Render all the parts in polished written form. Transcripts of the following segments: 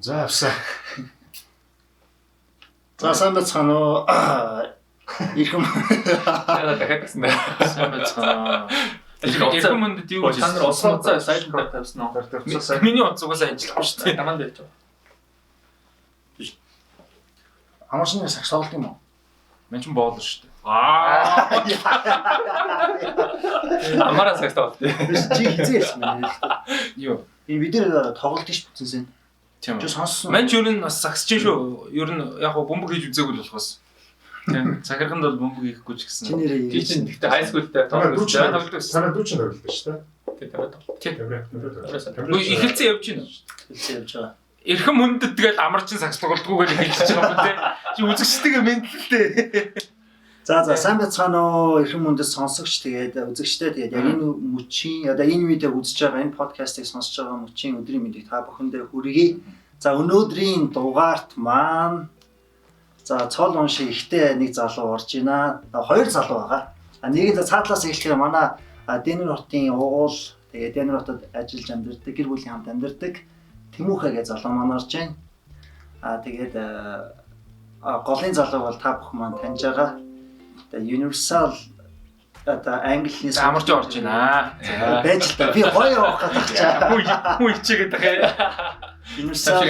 За авсан. За сайн бацхан уу. Ирхэм. Яа дахиад гэсэн бэ? Сайн бацхан. Ирхэм мөнд юу та нар уцаа сайлент тавьсан уу? Миний уцаагаа ажиллахгүй шүү дээ. Таман дээр ч. Амарчны сакс тоглолт юм уу? Мен ч боолно шүү дээ. Амараа сакс тоглолт. Чи хизээс мэн. Юу? Энэ бид нэр тоглолт ш бүтэнсэн. Тийм. Чи сонссон. Мен ч юу н бас саксч шүү. Ер нь яг гоо бөмбөг хийж үзээгүй л болохоос. Тийм. Захирганд бол бөмбөг хийхгүй ч гэсэн. Чи нэрээ. Чи чинь гэхдээ хайскуултай тоглолт Санаа дүүчин тоглолт шүү дээ. Тийм. Ихэлцэн явж байна. Хизээ явж байгаа. Ирхэм мөндөд тэгэл амарчин сакс тоглолтгүйгээр хэлчихэж байгаа юм те. Чи үзэгчтэйгээ мэдлэлтэй. За сайн бацхан уу. Ирхэм мөндөд сонсогч тэгээд үзэгчтэй тэгээд яг энэ мөчийн одоо энэ видеог үзэж байгаа энэ подкастыг сонсож байгаа мөчийн өдрийн мэндийг та бүхэндээ хүргэе. За өнөөдрийн дугаарт маань за цол унши ихтэй нэг залуу орж байна. Хоёр залуу байгаа. Нэг нь цаатлаас эхлэхээр манай Дэнвер хотын уул тэгээд Дэнвер хотод ажиллаж амьдардаг гэр бүлийн хамт амьдардаг Тэмүхэ гэж залуу маань орж байна. Тэгээд голын залуу бол та бүхэн маань таньж байгаа. Тэгээд Universal одоо английн Амарч орж байна. За байж л та би гоё явах гэдэг чаа. Хүү ичээгээд байгаа. Universal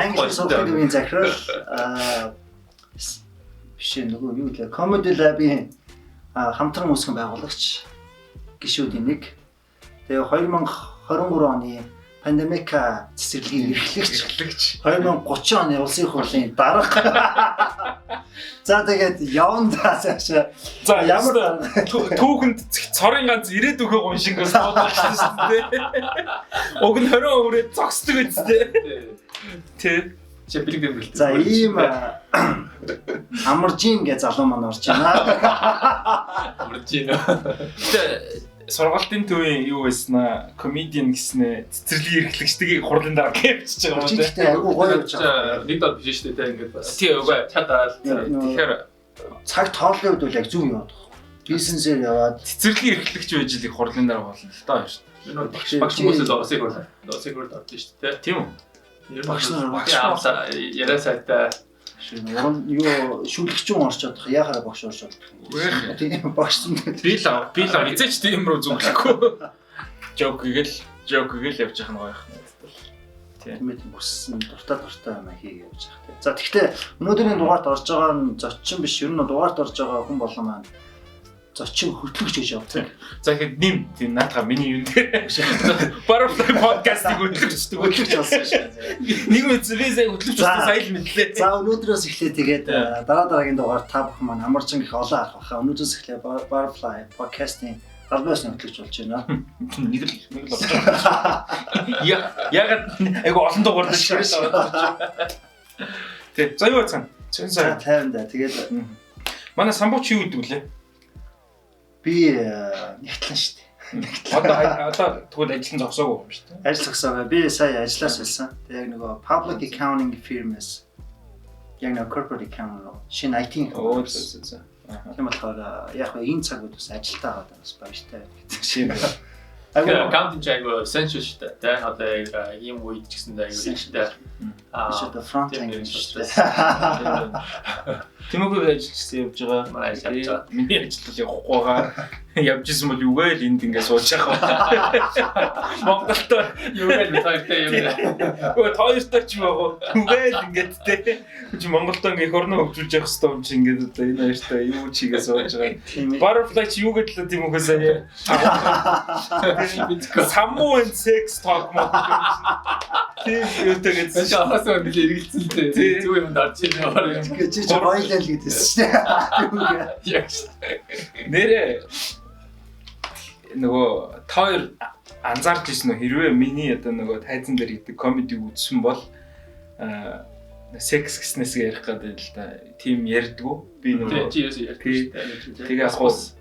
англи софтвэрийн захирал биш нөгөө юу лээ Comedy Lab-ийн хамтран үүсгэн байгуулагч гишүүдийн нэг. Тэгээ 2023 оны пандемика цэцэрлэгийн эрхлэгч 2030 оны улсын хурлын дарга. За тэгээд явандаа цаашаа. За ямар түүхэнд цорын ганц ирээд өгөө гоншингээс бодлоо шүү дээ. Уг нь 20 өрөөд зогсдог үстэй. Тэ. Чи бэлэг дэврэлтэй. За ийм Амаржин гэж залуу маань орж байна. Амаржин. Тэ сургалтын төвийн юу байснаа комедиан гэснээ цэцэрлэгийн эрхлэгчдгийг хурлын дарга явчихж байгаа юм тийм. Гэхдээ айгүй гоё явж байгаа. Нэг дол биш шүү дээ ингээд бас. Тийм үгүй чадаад. Тэгэхээр цаг тооллын үед бол яг зөв яваад байгаа. Бизнесээр яваад цэцэрлэгийн эрхлэгч байж л их хурлын дарга болно л доо хоёр. Энэ багш хүмүүсээс орсыг бол орж шүү дээ. Тийм үү? Багш нар яриа сайтай юу шүлгчүүн орчод яхаараа багш орчод. Тийм багш нь би л эзээч тийм рүү зүглэхгүй. Жок гээл явж явах нь гоё юм. Тийм ээ бүссэн дуртай юм хий явж явах. За тэгэхээр өнөөдрийн дугаарт орж байгаа нь зочин биш, ер нь дугаарт орж байгаа хүн болон маань зочин хөтлөгч гэж явдаг. За ихэд нэм тийм наатаа миний юм дээр. Butterfly podcast-ийг хөтлөгчдөг болсон шүү. Нэг мэдлээ хөтлөгч болсон сая л мэдлээ. За өнөөдрөөс эхлээ тэгээд дараагийн дугаар та бүхэн маань Амарчин гэх олон арга баха. Өнөөдрөөс эхлээ Butterfly podcast-ийн албаас хөтлөгч болж байна. Нэг л болж байна. Ягаад айгу олон дугаар дээр ширээ. Тэг. За юу бацхан? За 50 да. Тэгээд манай самбууч юу гэдэг вүлээ? Би нэгтлэн шүү дээ. Одоо тэгвэл ажил нь зогсоогүй юм шүү дээ. Ажил зогсоогүй. Би сая ажиллаас болсон. Тэгээ яг нөгөө public accounting firm-с яг нэг corporate accounting шинэ IT Оо. тийм болохоор яг энэ цаг үед бас ажилтаа аваад бас баяртай гэдэг шинэ. Accounting айгу essential шүү дээ. Тэ одоо яг ийм үед ч гэсэн айгу хэрэгтэй. Шийдэ front end шүү дээ. Тэмээгүй ажиллаж явж байгаа. Манай ажиллаж байгаа. Миний ажил бол явахгүй байгаа. Явж исэн бол юугээ л энд ингэ сууж байгаа. Монголд юугээ л таартай юм. Өө тоёртой ч байгаа. Юугээ л ингэж тэ. Чи Монголд ингэ их орно хөгжүүлж явах хэрэгтэй юм чи ингэ одоо энэ хоёртой юу чигээ сууж байгаа. Butterfly чи юугээ л тэмээгөө сая. Саммуу and sex talk мод. Тийм юутэйгээ Чи аваасаа нэлээ эргэлцсэн дээ. Зүг юм дарж байна. Чи ойлоо л гэдээсэн шүү дээ. Яг нэрээ нөгөө тоор анзаарч ирсэн нөө хэрвээ миний одоо нөгөө тайзан дээр хийдэг комеди үзсэн бол секс гэснээсээ ярих гэдэг л да. Тим ярьдгүү. Би нөгөө тэгээ асуус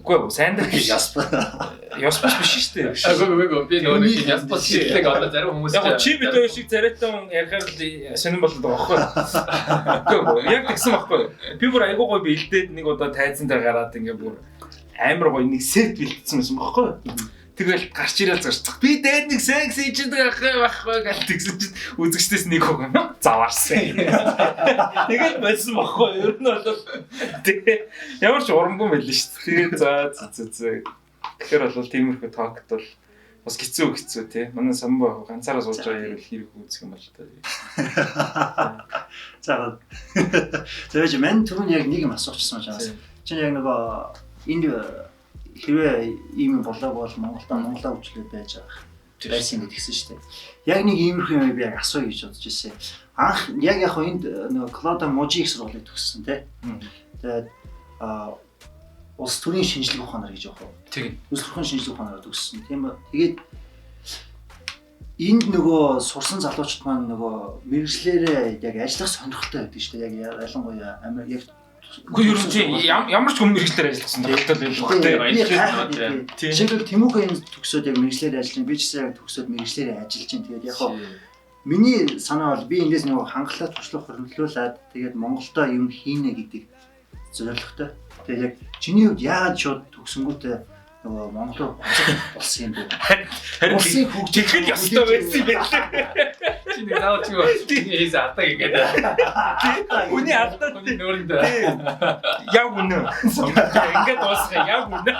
үгүй сайн дээр яспас биш шүү дээ. Үгүй би нөгөө яспас хийлэг одоо зарим хүмүүс яг чи бид өөр шиг царайтай ярихаар л сонирн болоод байгаа байхгүй. Үгүй яг тэгсэн байхгүй. Би бүр айгуу гоё бэлдээд нэг удаа тайзан дээр гараад ингээ бүр амар гоё нэг сет бэлдсэн байсан байхгүй. Тэгэл гарч ирэл зогсчих. Би дээр нэг сайн гэсэн чинь байхгүй гэл тэгсэн чинь үзэгчдээс нэг хог заваарсан. Тэгэл болсон баггүй. Ер нь бол тэгээ ямар ч урамгүй байл шүү дээ. Тэгээ за. Тэгэхээр бол тиймэрхүү токт бол бас хэцүү тий. Манай самбаа ганцаараа сууж байгаа юм хэрэг үүсэх юм бол та. За. Тэгээд мен түрүүн яг нэг юм асуучихсан учраас. Чинь яг нөгөө энд хэрвээ ийм болоог бол Монголоо хөгжлөд байж байгаа. Байсан гэж хэлсэн шүү дээ. Яг нэг иймэрхүү юм би яг асууя гэж бодож ирсэн. Анх яг энд нөгөө Клода Можиг сургуулийг төгссөн тий. Тэгээд улс төрийн шинжилгээ ухаанаар гэж явах уу? Тийм. Улс төрийн шинжилгээ ухаанаар төгссөн. Тийм ба. Тэгээд энд нөгөө сурсан залуучууд маань нөгөө мэрэгчлэрээ яг ажиллах сонирхолтой байдаг шүү дээ. Яг ялангуяа яг үгүй ер нь чи ямар ч хүн мэрэгчлэр ажилласан сонирхолтой байх хэрэгтэй. Жишээлбэл Тэмүхэн төгсөөд яг мэрэгчлэр ажиллаж, би ч гэсэн яг төгсөөд мэрэгчлэрээ ажиллаж байна. Тэгээд яг миний санаа бол би эндээс нөгөө хангалуун туршлага хөрвүүлүүлээд тэгээд Монголдо юм хийнэ гэдэг зорилготой. Тэгээд яг чиний хувьд яагаад шууд төгсөнгүүтээ нөгөө Монголоор болсон юм бэ? Харин хөгжих ёстой байсан юм байна. Чиний заавал чи ийс алтаа гэдэг. Үний алтаа Үний нөрөнд. яг үнэ. Ингээд дуусгах яг үнэ.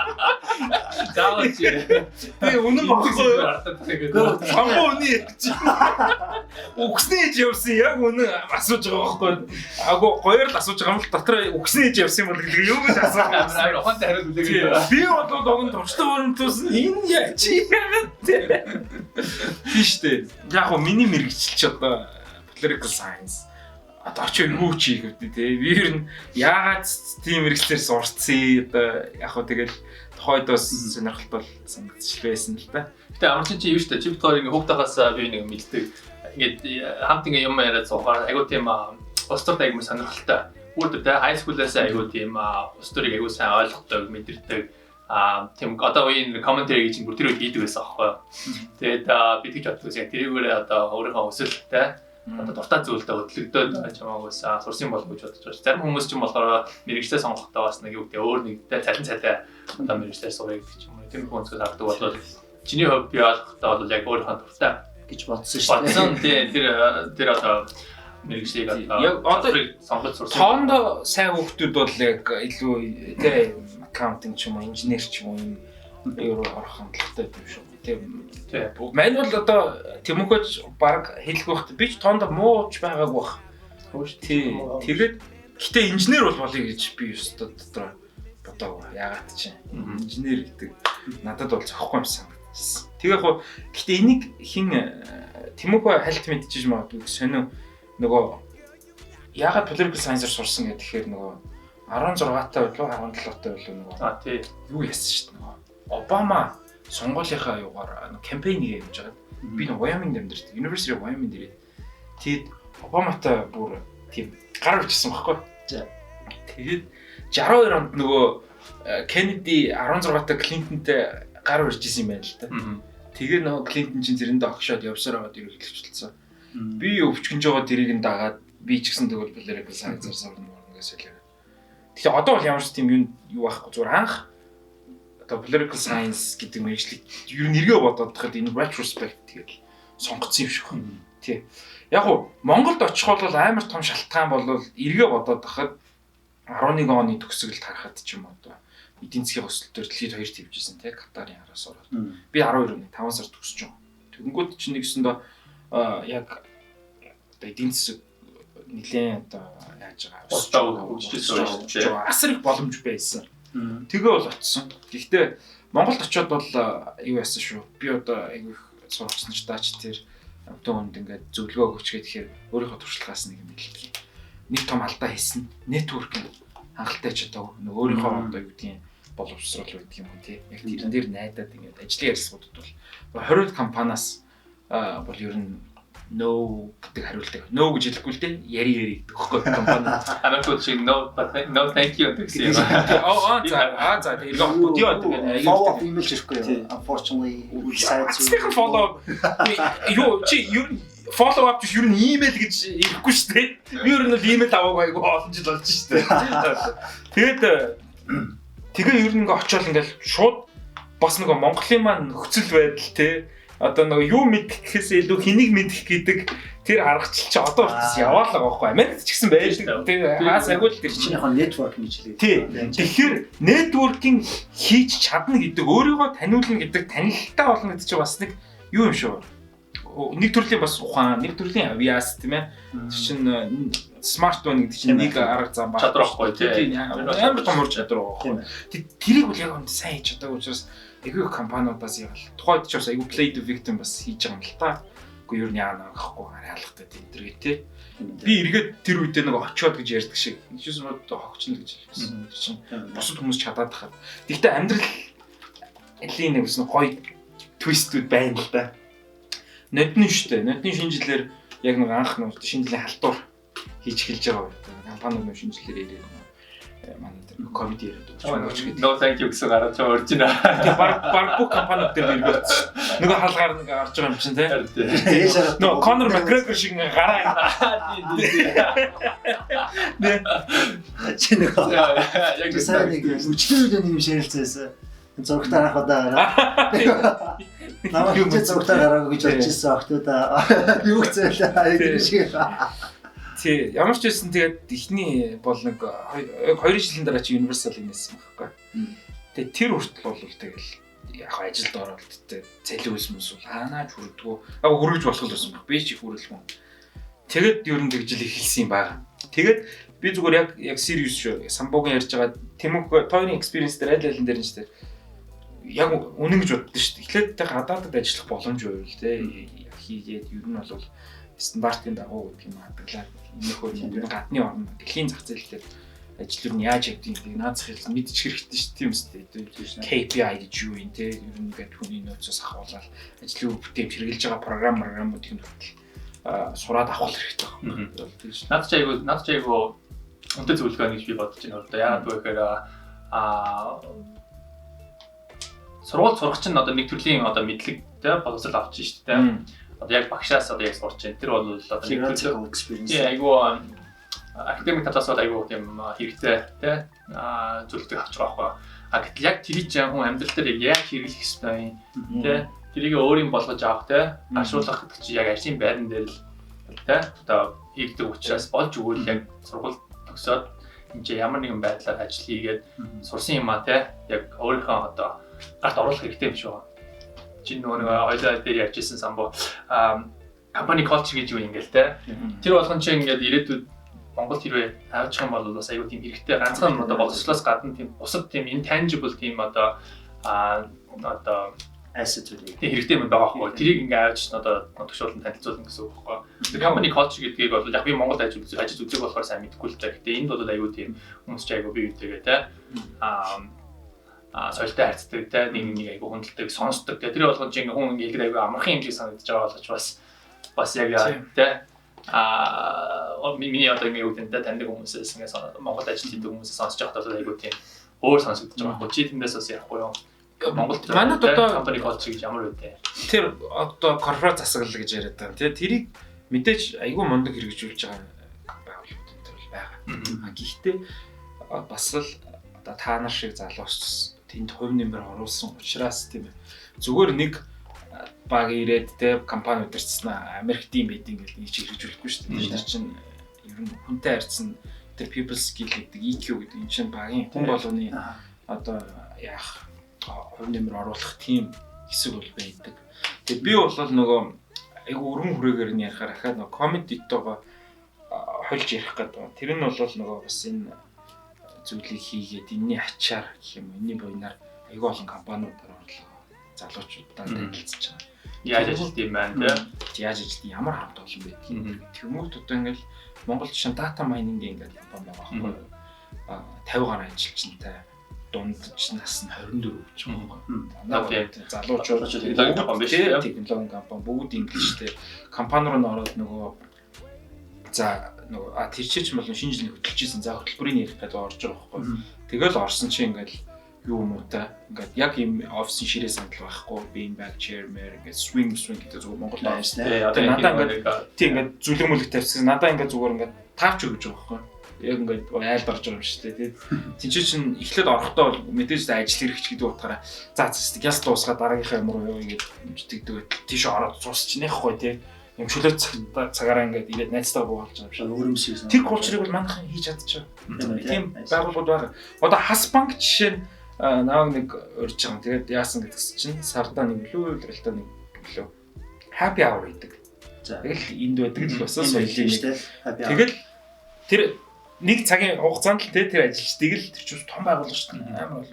Заавал чи. Тэгээ үнэн баггүй. Алтаа тэгээд. Самбуу үний чи. Үгснэж явсан яг үнэ асууж байгаа байхгүй. Агуу гоёр л асууж байгаа юм л дотор үгснэж явсан юм бол юу гэж асуух юм. Амар ухаантай хариулт үлээгээд. Би бол догонд туршлагын өрөмтөөс энэ яг чи яагаад тийштэй. Яг го миний мэрэгчлч одоо political science одоо ч юу чи гэдэг тий. Би ер нь яагаад тийм мэрэгчлэр сурцсан одоо яг го тэгэл тухайд бас сонирхолтой бол санагдчих байсан л да. Гэтэ амар чи юу штэ чи битгаар ингээ хүүхдээс би нэг мэддэг. Ингээд хамт ингээ юм яриад суухаар айгуу тийм устдад айгуу сонирхолтой. Бүгд тэ high school-аас айгуу тийм устдыг айгуу сайн ойлгохтой мэдэрдэг. Тийм одоо энэ commentary гэж бүр тэр үед хийдэг байсан аахгүй юу. Тэгээд би тэгж боддог яг тэрийгээр одоо өөрийнхөө өсөлттэй одоо дуртай зүйлдээ хөдөлгдөөд чамаагүйсэн сурсан болов гэж бодож байна. Зарим хүмүүс ч юм болохоор мэрэгчлээ сонгохдоо бас нэг юу гэдэг өөр нэгтэй цалин цалиа одоо мэрэгчлээ сурах гэдэг ч юм уу. Тийм хүмүүс хардаг бол чиний хувьд би ойлгохдоо бол яг өөрийнхөө дуртай гэж бодсон шүү дээ. Бодсон тэр одоо мэрэгчлийг одоо сонгож сурсан. Тоондоо сайн хүүхдүүд бол яг илүү тий аккаунтинг ч юм уу, инженер ч юм уу юм өөр орох хандлагатай юм шүү. Тийм. Мань бол одоо Тэмүхэж баг хэлэх байхад би ч тоондоо мууч байгаагүй бах. Хөөш тий. Тэгээд гэтээ инженер бол болъё гэж би өстө дотор бодоагүй. Яагаад ч инженер гэдэг надад бол зохихгүй юм санагдсан. Тэгээ яг гэтээ энийг хин Тэмүхэ хальт мэдчихэж магадгүй сонио нөгөө яагаад political science-аар сурсан гэхээр нөгөө 16 таа байлуу 17 таа байлуу нөгөө тий юу яасан шүү дээ нөгөө Обама сонгуулийнхаа юугаар кампэйнийг хийж байгаа. Би нөгөө Wyoming амьдарч University of Wyoming дээрээ тэгэд Обаматай бүр тийм гар урьжсэн байхгүй. За тэгэд 62 онд нөгөө Кеннеди 16 таа Клинтонтэй гар урьжсэн юм байна л да. Тэгээ нөгөө Клинтон чинь зэрэндээ огшоод явсаар байгаад ерөнхийлөгчлөлцсөн. Би өвчгөнж байгаа тэрийг нь дагаад би ч гэсэн тэгвэл political science-аар сурна гэсэн хэлээ. Тэгэхээр одоо бол ямар ч тийм юу байхгүй зүгээр анх одоо political science гэдэг мэргэжлийг ер нь эргээ бодоод тахад энэ retrospect тэгэл сонгоцсон юм шиг байна. Тий. Яг уу Монголд очих бол амар том шалтгаан бол эргээ бодоод тахад 11 оны төгсгөлд харахад ч юм уу одоо эдийн засгийн өсөлтөөр дэлхийд хоёр твжсэн тий Катарын араас ороод. Би 12 оны 5 сар төгсөж байгаа. Тэгэнгүүт чинь нэгсэндээ яг одоо эдийн засаг нэлээд одоо яаж байгаа хөгжиж байгаа асар их боломж байсан. Тэгээ бол очсон. Гэхдээ Монголд очиод бол юу яасан шүү. Би одоо айгүй их сургацсан ч даач тэр амтан хүнд ингээд зөвлөгөө өгч гэхээр өөрийнхөө туршлагаас нэг юм хэлээ. Нэг том алдаа хийсэн. Нэтворкинг хангалттай ч одоо өөрийнхөө одоо юу гэдгийг боловсрол байдаг юм тий. Яг тэрэн дээр найдаад ингээд ажлын ярилцлагуудад бол 20 компаниас бол ер нь no гэдэг хариултыг no гэж хэлэхгүй л дээ яри гэдэг хөхгүй компани Америкт шиг no thank you гэсэн юм. За тэгээд бодё тэгээд follow email хийхгүй юу? Unfortunately we decided to follow юу чи ер нь follow up гэж ер нь email гэж ирэхгүй шүү дээ. Би ер нь л email аваагүй айгүй олон жил болж шүү дээ. Тэгээд тэгээ ер нь ингээ очиод ингээл шууд бас нөгөө Монголын маань нөхцөл байдал те одоо нөгөө юу мэдэх гэхээс илүү хэнийг мэдэх гэдэг тэр аргачлал чи одоо бас яваалаа байхгүй Америкт ч гэсэн байдаг те хаас агуул тэр чинь яг network гэж хэлээ. тий. Тэгэхээр networking хийж чадна гэдэг өөрийгөө таниулна гэдэг танилтаа болно гэдэг чинь бас нэг юу юм шүү. Нэг төрлийн бас ухаан, нэг төрлийн авиас тийм ээ. Тэр чинь смартфон гэдэг чинь нэг арга зам баг. Чадвар واخгүй тий. Амар том чадвар واخгүй. Тэрийг бол яг сайн хийж чадаагүй учраас айгүй компаниудаас яг тухайд ч бас айгүй play to victim бас хийж байгаа юм л та. Үгүй юу яана гэхгүй хаалгатай тийм тэргээ тий. Би эргээд тэр үедээ нэг очиод гэж ярьдаг шиг. Жишээс нь хогчно гэж хэлсэн. Тэр чинь бусад хүмүүс чадаад тахад. Гэхдээ амьдрал элийн нэг үснэ гоё твистүүд байна л да. Нодны штэ. Нодны шинжилгээр яг нэг анх нь шинжилгээ халдвар хийж эхэлж байгаа байна. Компаниуд нь шинжилгээр ирээд манай тэр ковид ирээд байгаа. No thank you гэсэн гараад чаа орж байна. Тэгээ баг бүх компаниуд дээр ирээд нөгөө хаалгаар нэг орж байгаа юм чинь тий. Нөө Конор Макгрегор шиг гараа. Нэ. Чи нөгөө Яг сайн нэг үчлүүд юм ширэлцээс зургатаа авах удаа. Намайг ч зургатаа гараагүй гэж бодож ирсэн охтуудаа. Юу гэцээлээ тэр шиг. Тий, ямар ч байсан тэгээд ихний бол нэг 2 жилийн дараа чи Universal инээсэн байхгүй. Тэгээд тэр хүртэл бол тэгэл яг ажилд ороод тэ цалин өсмөс бол хаанаач хүрдэггүй. Хүргэж болох л байсан баг. Би ч их хүрэлгүй. Тэгээд ер нь тэгжил эхэлсэн юм байна. Тэгээд би зүгээр яг serious шүү. Самбогийн ярьж байгаа Тэмүх тойрны experience дээр аль алин дээр нь ч тэр яг үнэн гэж боддоо шүү дээ. Эхлээд тэ гадаадд ажиллах боломж байвал тэ хийгээд ер нь бол стандартын дагуу гэдэг юм хадгалаад нөхөр гадны орн дэлхийн зах зээл дээр ажил юу яаж явдгийг наацх хэлсэн мэдчих хэрэгтэй шүү тийм үстэй. KPI гэж юу юм те ер нь ингээд хүний нөөцөөс ахуулаад ажлын бүтээмж хэрэгжилж байгаа програмуудыг сураад авах хэрэгтэй байна. Наад ч айгүй өндөр зөвлөгөө гэж би бодож байна одоо яагаад вэ гэхээр сургууль сурах чинь одоо нэг төрлийн одоо мэдлэг те боловсрол авч шүү дээ. Одоо яг багшаас одоо яг сурч байна. Тэр бол одоо нэг төрлийн experience. Айгүй академик талаас бол айгүй тийм хэрэгтэй те зөвлөгөө авч байгаа байхгүй. Гэтэл яг тэрийг хүн амьдрал дээр яг хэрэглэх ёстой юм те. Тэрийг өөрийн болгож авах те. Ашиглах гэдэг чинь яг ажлын байран дээр л те. Одоо хийгдэг учраас болж өгвөл яг сургууль төгсөөд энэ ямар нэгэн байдлаар ажил хийгээд сурсан юм а те. Яг өөрийнхөө одоо гарт оруулах хэрэгтэй юм шиг байна. Чин нөгөө ойлоо дээр ярьжсэн самбо компани culture гэж юу юм гээл те. Тэр болгон чи ингээд ирээдүйд Монголд хэрвээ авчих юм бол бас аюу тийм хэрэгтэй ганцхан одоо боловсроос гадна тийм бусад тийм intangible тийм одоо asset-үүд хэрэгтэй юм байгаа байхгүй. Тэрийг ингээд авч одоо төгшөөлөн танилцуулна гэсэн үг байхгүй. Тэр company culture гэдгийг бол яг би Монголд ажил үзэг болохоор сайн мэдэхгүй л та. Гэтэ энд бол аюу тийм хүмүүс ч аюу бие биетэйгээ те соёлтой харьцдаг те нэг аюу хүндэлдэг сонсдог те тэр болгон чи ингээд хүн ингээд аюу амархан хэмжээ санагдаж байгаа боловч бас яг те миний одоо ингээд үгдэнтэй таньдаг хүмүүсээс ингээд Монголд ажил хийдэг хүмүүсээс сонсож байхдаа аюу тийм өөр сонсогдож байгаа байхгүй. Чи тэндээс бас ярихгүй юу? Монголд манайд одоо компани culture гэж ямар вэ? Тэр одоо корпорат засаглал гэж яриад байгаа. Тэгээ тэрийг мэдээж айгүй мундаг хэрэгжүүлж байгаа байгууллагууд энэ төр байгаа. Гэхдээ бас л одоо та нар шиг залуус тэнд хувь нэмэр оруулсан учраас тийм ээ. Зүгээр нэг баг ирээд те компани удирцсан Америк тийм байд ингээд нэг хэрэгжүүлэхгүй шүү дээ. Тэр чинь ер нь хүнтэй харьцсан тэр people skill гэдэг EQ гэдэг энэ чинь багийн хүн болгоны одоо яах хувь нэмэр оруулах тийм хэсэг бол байдаг. Тэгээд би бол нөгөө айгу өргөн хүрээгээр нь ярихаар ахаад нөгөө комедитойгоо хольж ярих гэдэг. Тэр нь бол нөгөө бас энэ зүйлийг хийгээд энэний ачаар гэх юм энэний буйнаар айгу олон компаниудаар орлоо залуучуудаа танилцж байгаа. Яаж ажилт юм байна те? Яаж ажилт ямар хамт олон байдгийг. Тэмүүт одоо ингээл Монгол жишээ data mining ингээд компани байгаа байхгүй. 50 гаруй ажилчтай дундаж нас нь 24 гэж байгаа. Залуучууд технологи компани биш үү? Технологи компани бүгд инглиштэй компани руу н ороод нөгөө за нөгөө тэр чирч бол шинэ жилийн хөтөлчихсэн за хөтөлбөрийн ярих гэдэг орж байгаа байхгүй. Тэгэл орсон чи ингээл юу юм уу та ингээд яг юм офисын ширээ сандал байхгүй bean bag chair мэр ингээд swing гэдэг зүгээр Монголд офис надаа ингээд тийм ингээд зүлэг мүлэг тавьсан надаа ингээд зүгээр ингээд таавч өгч байгаа байхгүй. яг ингээд айлд орж байгаа юм шүү дээ. Тинчээ чин эхлээд орохдоо мэдээж ажил хэрэгч гэдэг утгаараа за яс дуусгаад дараагийнхаа ямар юу ингэж тэгдэг тийш ороод цус чинь яахгүй тий. Юм шөлөө цагаараа ингээд ирээд найзтайгаа буугалж байгаа юм шиг. Өөрөмсгийсэн. Тэр кулчрыг бол манайхан хийж чадчихаа. Тийм байгууллагууд байгаа. Одоо Хас банк жишээ нь нааг нэг урьж байгаа. Тэгээд яасан гэдгс чинь сардаа нэг лүү удирдалтаа нэг лөө happy hour гэдэг. За. Тэгэл энд байдаг л бас соёлын шүү дээ. Тэгэл тэр нэг цагийн хугацаанд л тэр ажилчдыг л тэр чинь том байгууллага шүү дээ. Амар бол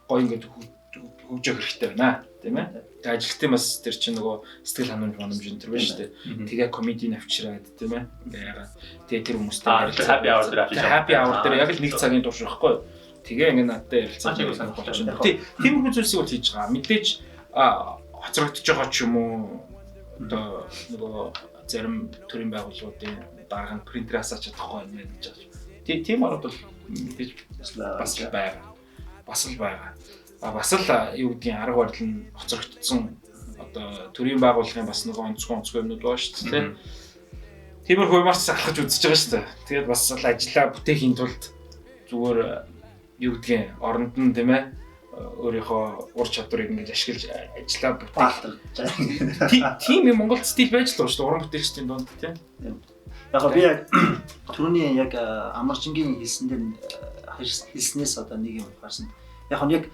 гоё ингээд хөгжөөх хэрэгтэй байна. Тийм ээ. Тэгээ ажилтны бас тэр чинь нөгөө сэтгэл ханамж энэ төр байна шүү дээ. Тэгээ комеди навчраад тийм ээ. Ингээ ягаад тэгээ тэр хүмүүстэй happy hour дээр яг л нэг цагийн турш байхгүй. Тэгээ ингээ надтай ярилцсан ч санах болчихно. Тийм их зүйлсийг бол хийж байгаа. Мэдээж хоцрогдож байгаа ч юм уу одоо нөгөө зарим төрлийн байгууллагуудын дарга нь принтераас авч чадахгүй юм гэж байна. Тийм ороод бол мэдээж бас л байгаа. Бас л юу гэдгийг арга барил нь хоцрогдсон одоо төрийн байгууллагын бас нөгөө онцгой юмнууд байгаа шүү дээ. Тиймэрхүү юмарч алхаж үзэж байгаа шүү дээ. Тэгээд бас л ажиллаа бүтээхийн тулд зүгээр юу гэдгийг оронд нь тийм ээ өөрийнхөө ур чадварыг ингэж ашиглаж ажиллаа бүтээх. Тийм юм Монгол стил байж л байгаа шүү дээ. Уран бүтээлчдийн донд тийм. Яг би яг түрүүний яг амаржингийн хэлсэн дээр хэлснээс одоо нэг юм харсан. Яг нь яг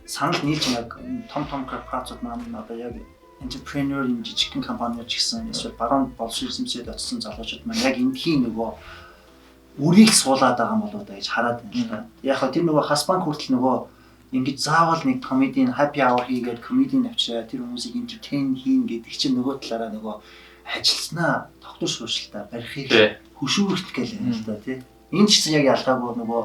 санал нийлж яг том корпорацууд маань одоо яг entrepreneur юм жижигхэн компаниуд ч гэсэн эсвэл баруун боловсролсомсод очсон залуучууд маань яг эндхийн нөгөө үрийг суулаад байгаа юм болоо да гэж хараад байна. Яг хөө тэр нөгөө Хас банк хүртэл нөгөө ингэж заавал нэг комедийн happy hour хийгээд комедийн авчираа тэр хүмүүсийг entertain хийн гэдэг чинь нөгөө талаараа нөгөө ажилснаа тогтвор шууршилтаа барихыг хөшөөрөх гээл юм л да тий. Энэ ч гэсэн яг ялгаагүй нөгөө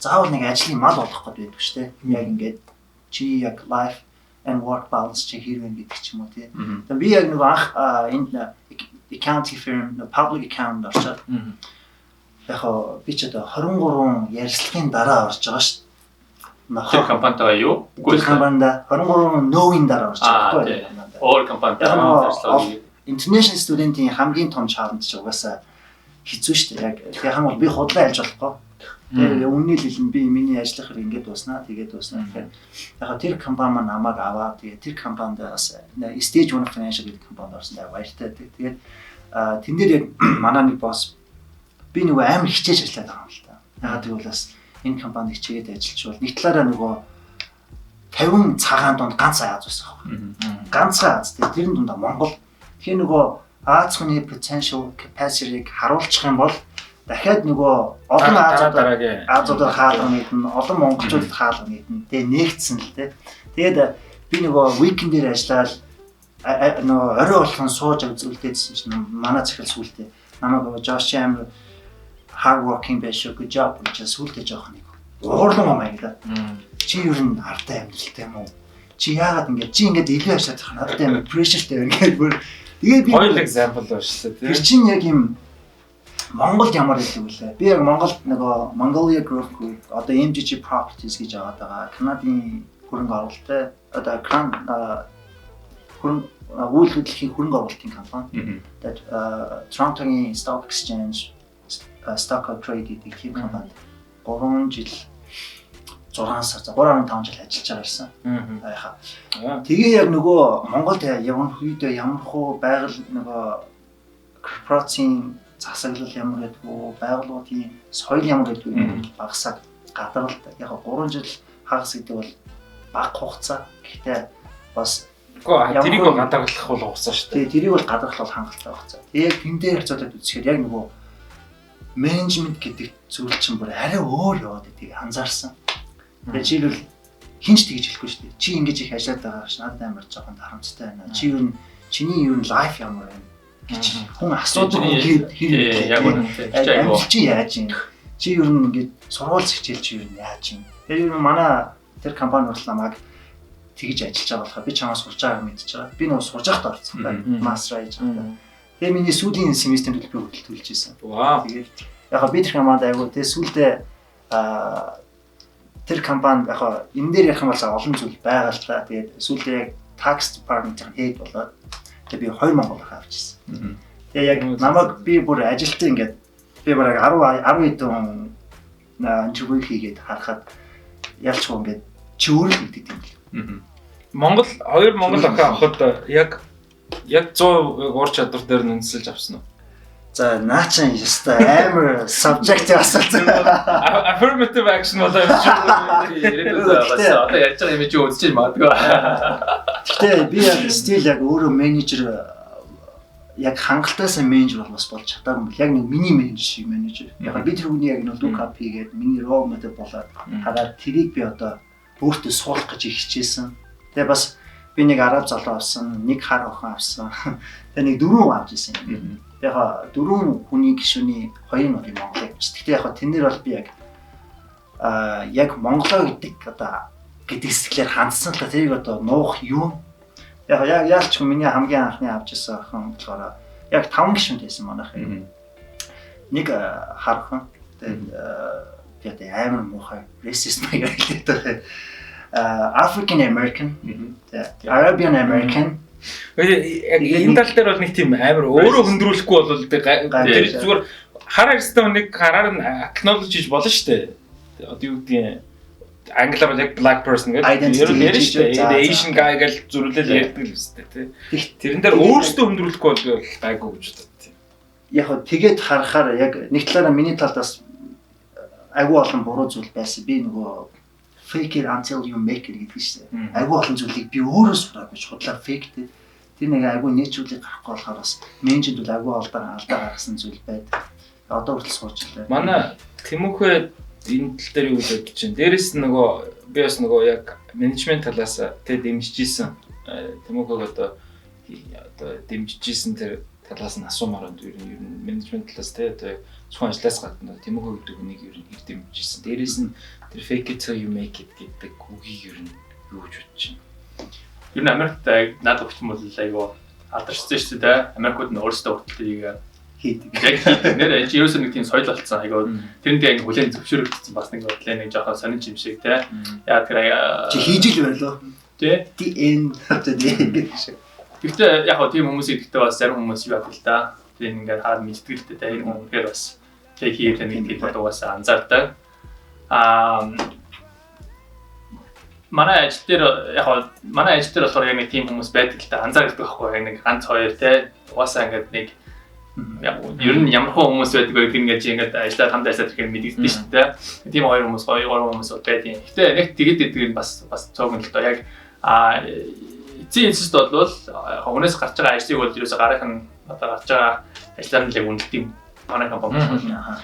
заавал нэг ажлын мал болох гэдэг байдаг шүү дээ. Яг ингээд чи яг life and work balance чи хэрвэн гэдэг ч юм уу тий. Тэгээд би яг нөгөө анх энд accounting firm public account орчоод яг би ч одоо 23 ярилцлагын дараа орж байгаа шүү дээ. Тэр компанитаа юу? Үгүй компанида 23 no-ийн дараа орж байгаа байхгүй юу? Өөр компанитаа ажиллаж international student-ийн хамгийн том challenge ч угаасаа хэцүү шүү дээ. Яг яхан бол би худлаа альж болохгүй. Тэгээ үнний л хэлэн би миний ажлах хэрэг ингээд дуснаа, тэгээд дуснаа гэхээр яг тэр компани маань намайг аваад тэгээд тэр компанид бас stage 1 financial гэдэг компанид орсон даа баяртай. Тэгээд тэн дээр яг манай нэг босс би нөгөө амар хичээж ажиллаад байгаа юм л та. Ягаад гэвэл бас энэ компанид хичээгээд ажиллаж бол нэг талаараа нөгөө 50 цагаан донд ганц Аз байсан байхгүй. Ганцхан Аз тэрэн дундаа Монгол. Тэгэхээр нөгөө Аз хүний potential capacity-г харуулчих юм бол дахиад нөгөө олон Азуудаар хаалга нэгэн, олон монголчуудад хаалга нэгэн тэгээ нээгдсэн л дээ. Тэгээд би нөгөө weekend дээр ажиллаад нөгөө орой болгон сууж үзүүлдээсэн чинь манай захирал сүултээ намайг Josh амар hard working байсан good job гэж сүултээ жоох нэг уурлан амааглаа. Чи юу н ардаа амьдралтай юм уу? Чи яагаад ингэж илүү ашаад байгаа надад амар pressureтэй байна гэж бүр тэгээд би хоёр example байна шүү дээ. Тэр чинь яг юм Монголд ямар хэлэх вэ? Би яг Монголд нөгөө Mongolia Group одоо MGG Properties гэж аваад байгаа. Канадын хөрөнгө оруулалттай одоо хөрөнгө үйл хөдлөлийн хөрөнгө оруулалтын компани. Тэгээд Toronto-гийн Stock Exchange stock trade гэдэг тийм компани 3 жил 6 сар 3.5 жил ажиллаж байгаа ирсэн. Тэгээ яг нөгөө Монголд ямар үед ямар хуу байгаль нөгөө корпорацийн засаглал ямар гэдгүү байгууллагын соёл ямар гэдгүү багасаад гадралт яг 3 жил хагас гэдэг бол бага хугацаа. Гэхдээ бас тэрийг гадарлах бол хугацаа шүү дээ. Тэрийг бол гадарлах бол хангалттай хугацаа. Тэгээ тэн дээр харьцуулаад үзэхээр яг нөгөө менежмент гэдэг зүйл чинь бүр арай өөр яваад байдгийг анзаарсан. Тэгээ жишээлбэл хинч тэгж хэлэхгүй шүү дээ. Чи ингэж их ажиллаад байгаа ш надад амар жоохон харамстай байна. Чи юу чиний юу лайф ямар байна гэж хүн асуудаг хэрэг яг үнэ чи яаж юм чи юу ингэж сургууль хичээл чи юу яаж юм. Тэгээ юу манай тэр компани бол намайг тэгж ажиллаж байгаа болохоор би чамаас сурж байгааг мэдчихэж байгаа. Би нөгөө сурж байхдаа орсон байна. Мастер хийж байгаа. Тэгээ миний сүүлийн семестрт би хөдөлж төлж ирсэн. Вау. Тэгээд яг би тэр компанид айгуу тэгээ сүүлдээ тэр компанид яг энэ дээр ярих юм бол олон зүйл байгаа л та. Тэгээд сүүлдээ яг tax department-ийн head болоод тэгээ би 2 Монгол авчихсан. Тэгээ яг намайг би бүр ажилтаа ингээд би бараг 10 хэдэн интервью хийгээд харахад ялчгүй ингээд чи өөрөө л гэдэг юм л. Монгол охид авахд яг 100% уур чадвар дээр нүнсэлж авсан уу? За наачаа яста амар subjective асуулт. Affirmative action болоо юм шиг. Одоо ярьж байгаа юм чи үзчихэж магадгүй. Гэхдээ би яг стил яг өөрөө менежер яг хангалттай менежер бас болж чадаагүй юм. Яг нэг миний менежер шиг менежер. Яг би тэр хүний яг нэг look up хийгээд миний raw material болоод хараад тэрийг би одоо өөртөө суулгах гэж хичээсэн. Тэгээ бас би нэг араб залуу авсан, нэг хар охин авсан. Тэгээ нэг 4 авч ирсэн юм. Яг 4 хүний гишүүний 2 нь бол Монголыг авч. Гэхдээ яг тэнээр бол би яг Монголоо гэдэг одоо гэдэг сэтгэлээр хандсан л та тэрийг одоо нуух юм. Яг яалч миний хамгийн анхны авч ирсэн охин болохоор яг 5 гишүүнтэй байсан манайх. Нэг хархан тэгээд амар муухай racist маягаар African American, Arabian American. Энэ тал дээр бол нэг тийм амар өөрөө хөндрүүлэхгүй бол тэр зүгээр хар арьстай нэг хараар нь acknowledge хийж болно шүү дээ. Одоо юу гэдгийг англиар бол яг black person гэдэг ер нь ярьж шүү дээ. Asian guy гэж зүрлэл ярьдаг л үстэй тий. Тэрэн дээр өөрөөсөө хөндрүүлэхгүй бол гайгүй гэж боддог. Яг тэгээд харахаар яг нэг талаараа миний талаас айгүй олон буруу зүйл байсан. Би нөгөө fake it until you make it гэдэг шүү дээ. Айгүй олон зүйлийг би өөрөө сураагүй худлаа fake дээ. Тэр нэг айгүй нийцүүлэг гарахгүй болохоор бас менежмент бол айгүй алдаа гаргасан зүйл байдаг. Одоо хүртэл сурч илээ. Манай Тэмүхэ энэ тал дээр юу гэж чинь. Дээрээс нөгөө би бас нөгөө яг менежмент талаас тэ дэмжижсэн. Тэмүхэг одоо дэмжижсэн тэр талаас нь асуумаар байна. Ер нь менежмент талаас тэ одоо зөвхөн ажлаас гадна Тэмүхэг гэдэг хүнийг ер нь хэр дэмжижсэн. Дээрээс нь тэр fake it till you make it гэдэг үгийг ер нь юу гэж бодож байна. Ер нь Америкт надад өгч юм бол айгүй алдаршсан шүү дээ. Америкууд нь өөрсдөө хүртэл тэрийг хийдэг. Яг хийдэг. Нэр ерөөсөө нэг тийм соёл болцсон. Айгүй тэрэндээ ингээ хүлээн зөвшөөрөгдсөн бас нэг бодлоо нэг жоохон сонирч юм шиг те. Яа тэр чи хийж ил байлоо. Тэ. Die Гэхдээ яг хөө тийм хүмүүс идэхдээ бас зарим хүмүүс юу яадаг л да. Тийм ингээ хараад мэдтгэлтэй те. Энэ үнээр бас тэг хийх нэг тийм бодгоос анзаардаг. Манай ажил дээр болохоор яг нэг тийм хүмүүс байдаг л да. Анзаардаг байхгүй яг нэг ганц хоёр те. Угаасаа ингээд нэг яг ер нь ямар хүмүүс байдаг вэ гэдэг ингээд ажиллаад хамт ажиллаад ирэхээр мэдэгддэг шүү дээ. Тийм хоёр хүмүүс байдаг. Гэтэ нэг тэгэд гэдэг нь бас цоог нь л доо яг эцсийн эцэст бол хүнээс гарч байгаа ажлыг бол ерөөсө гарах нь одоо гарч байгаа ажлаар нь л үнэлдэг юм. Манай компани байна.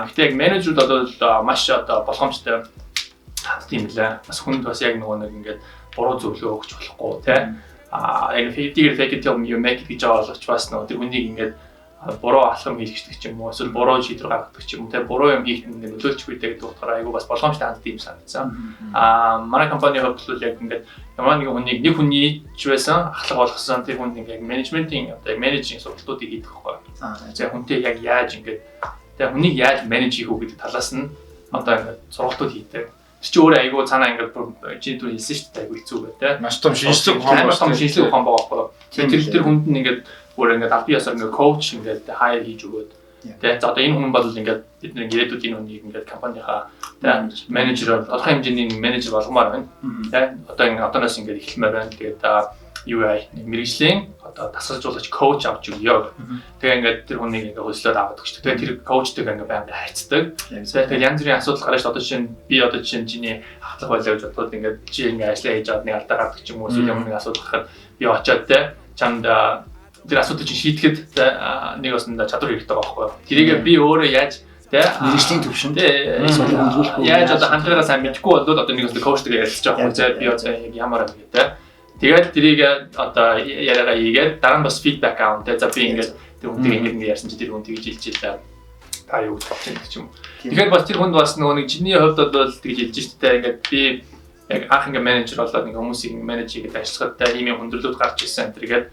Гэтэ яг менежерүүд бол маш одоо болгоомжтой тийм лээ. Бас хүнд бас яг нөгөө нэг ингээд буруу зөвлөгөө өгч болохгүй те. Яг fake it till you make it гэж ойлгож бас нөгөө тэр хүнийг ингээд буруу алхам хийлгэдэг ч юм уу эсвэл буруу шийдвэр гаргадаг ч юм уу те буруу юм хийх нь нөлөөлж бидээ гэдэг утгаараа айгу бас болгоомжтой ханддаг юм санагдсан. Манай компани хувьд бол яг ингээд ямар нэгэн хүнийг нэг хүний ч байсан ахлах болгосон тэр хүнд ингээд менежментийн одоо менежинг сургалтуудыг хийдэг байхгүй. За хүнтэй яг яаж ингээд тэгээ хүнийг яаж менеж хийх үү гэдэг талаас нь одоо ингээд сургалтууд хийдэг. Тэр чи өөрөө айгу цаанаа ингээд чи түр хэлсэн шүү дээ айгу хэцүү бай те. Маш том шинжлэх ухаан байгаа байхгүй. Тэр хүнд нь ингээд өөр ингээд аль биесээр ингээд коуч ингээд хайр хийж өгөөд тэгээ за одоо энэ хүн бол ингээд бидний ирээдүйд энэ хүнийг ингээд компанийнхаа тэгээ менежер тодорхой хэмжээний менежер болгомоор байна. Тэгээ одоо ингээд одооноос ингээд эхлэмээр байна. Тэгээд UI нэг мэргэжлийн одоо тасгалжуулагч коуч авч өгье. Тэгээ ингээд тэр хүнийг ингээд хөслөөд аваад өгч. Тэгээ тэр коучтэйг ингээд байнга харьцдаг. Тэгээ янз бүрийн асуудал гарч одоо жишээ нь чиний хатлах байлаа гэж бодоход ингээд чи ингээд ажиллаа хийж аваад нэг алдаа гардаг ч юм уу эсвэл ямар нэг асуудал гарахад би очиод те чамд тэр асуудыг чинь шийдэхэд нэг баснда чадвар хэрэгтэй байгаа байхгүй юу. Тэрийг би өөрөө яаж те мэргэжлийн төвшөнд яаж одоо хангалттай сайн мэдхгүй болоод одоо нэг баснда коучтэйгээ ярилцж байгаа байхгүй. Би одоо яг ямар юм гэдэг те. Тэгээд тэрийг одоо яриагаа хийгээд дараа нь бас фидбек аав те. За би ингээд тэр хүнтэй ингээд ярьсан чи тэр хүн тэгж хэлж илээ. Та юу гэж бодчих юм. Тэгэхээр бас тэр хүнд бас нөгөө нэг чиний хувьд бол тэгж хэлж штэ те. Ингээд би яг анх ингээд менежер болоод нэг хүмүүсийг менеж хийгээд ажиллахад те ийм хүндрэлүүд гарч ирсэн тэргээд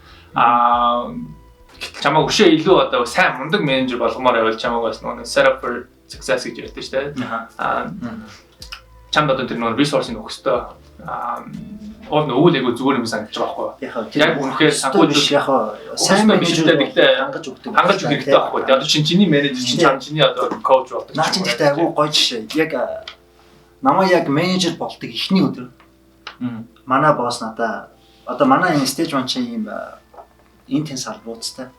чамаа өшөө илүү одоо сайн мундаг менежер болгомоор байвал чамаа бас нөгөө set up for success гэж ярьдаг шүү дээ. Чамд одоо тэр нөгөө resource-ийг өгөхтэй Уул нөөл яг зүгээр юм санагдаж байгаа байхгүй. Яг үнэхээр санхүүж яг сайн менежер хангаж өгдөг. Хангаж өгөх хэрэгтэй байхгүй. Одоо чиний менежер чиний одоо коуч болдог. Наа чинь гэхдээ агуу гоё жишээ. Яг намайг яг менежер болдог эхний өдөр. Манай босс надаа одоо манай энэ stage 1 чинь ийм интенс салбаруудтай.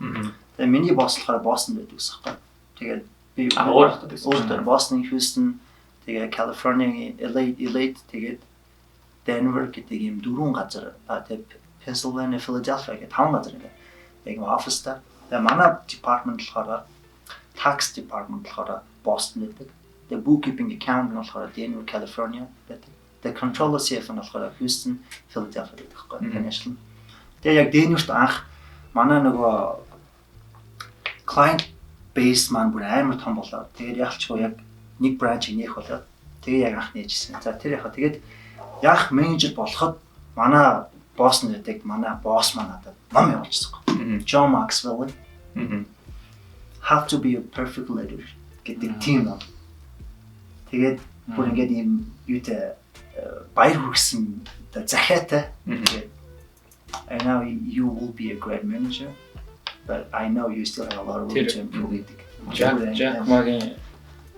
Тэгээ миний босс болохоор Бостон байдаг гэсэн хэрэг. Тэгээд би өөр Бостон, Хьюстон, тэгээ Калифорни, LA тэгээд Denver гэдэг ийм дөрвөн газар тэгээд Pennsylvania, Philadelphia гэх 5 газар ингээ яг оффистай. Тэгээ манай department болохоор tax department болохоор Boston байдаг. Тэгээ bookkeeping account нь болохоор Denver, California байдаг. Тэгээ controller CFO нь болохоор Houston, Philadelphia гэдэг байхгүй financial. Тэгээ яг Denver-т анх манай нөгөө client base маань бүр амар том болоод тэгээд яалчгүй яг нэг branch нээх болоод тэгээ яг анх нээжсэн. За тэр яхаа тэгээд яг менежер болоход манай босс нэдэг манай босс маань надад ном явуулчихсан. John Maxwell How to be a perfect leader гэдэг тийм ном. Тэгээд бүр ингээд ийм юутай баяр хүргэсэн захиатай. I know you will be a great manager, but I know you still have a lot of room to improve. Jack Maгийн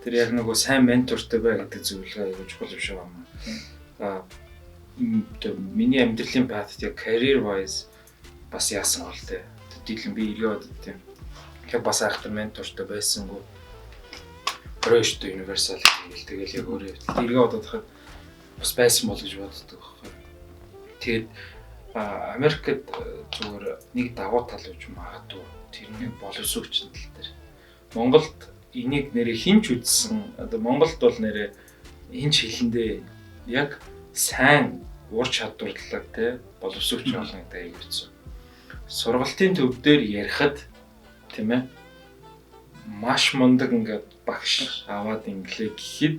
тэр яг нөгөө сайн ментортой бай гэдэг зөвлөгөө өгч болох юм шиг байна. Миний амьдралын патт яг career wise бас яасан бол тээ. Тэгэлэн би ирээд тийм. Тэгэхээр бас айхтар ментортой байсангүй. Fresh to universal тэгэл яг өөрөө эргээ бодоход бас байсан бол гэж боддог байхгүй. Тэгээд Америкт зүгээр нэг давуу тал гэж магадгүй тэрний боловсрогч тал дээр. Монголд энийг нэрээ хинч үзсэн. Одоо Монголд бол нэрээ хинч хэлэндээ яг сайн ур чадварлаг те боловсрогч болгонотой явагдсан. Сургалтын төв дээр ярихад тийм ээ маш мундаг ингээд багш аваад инглээ гэхэд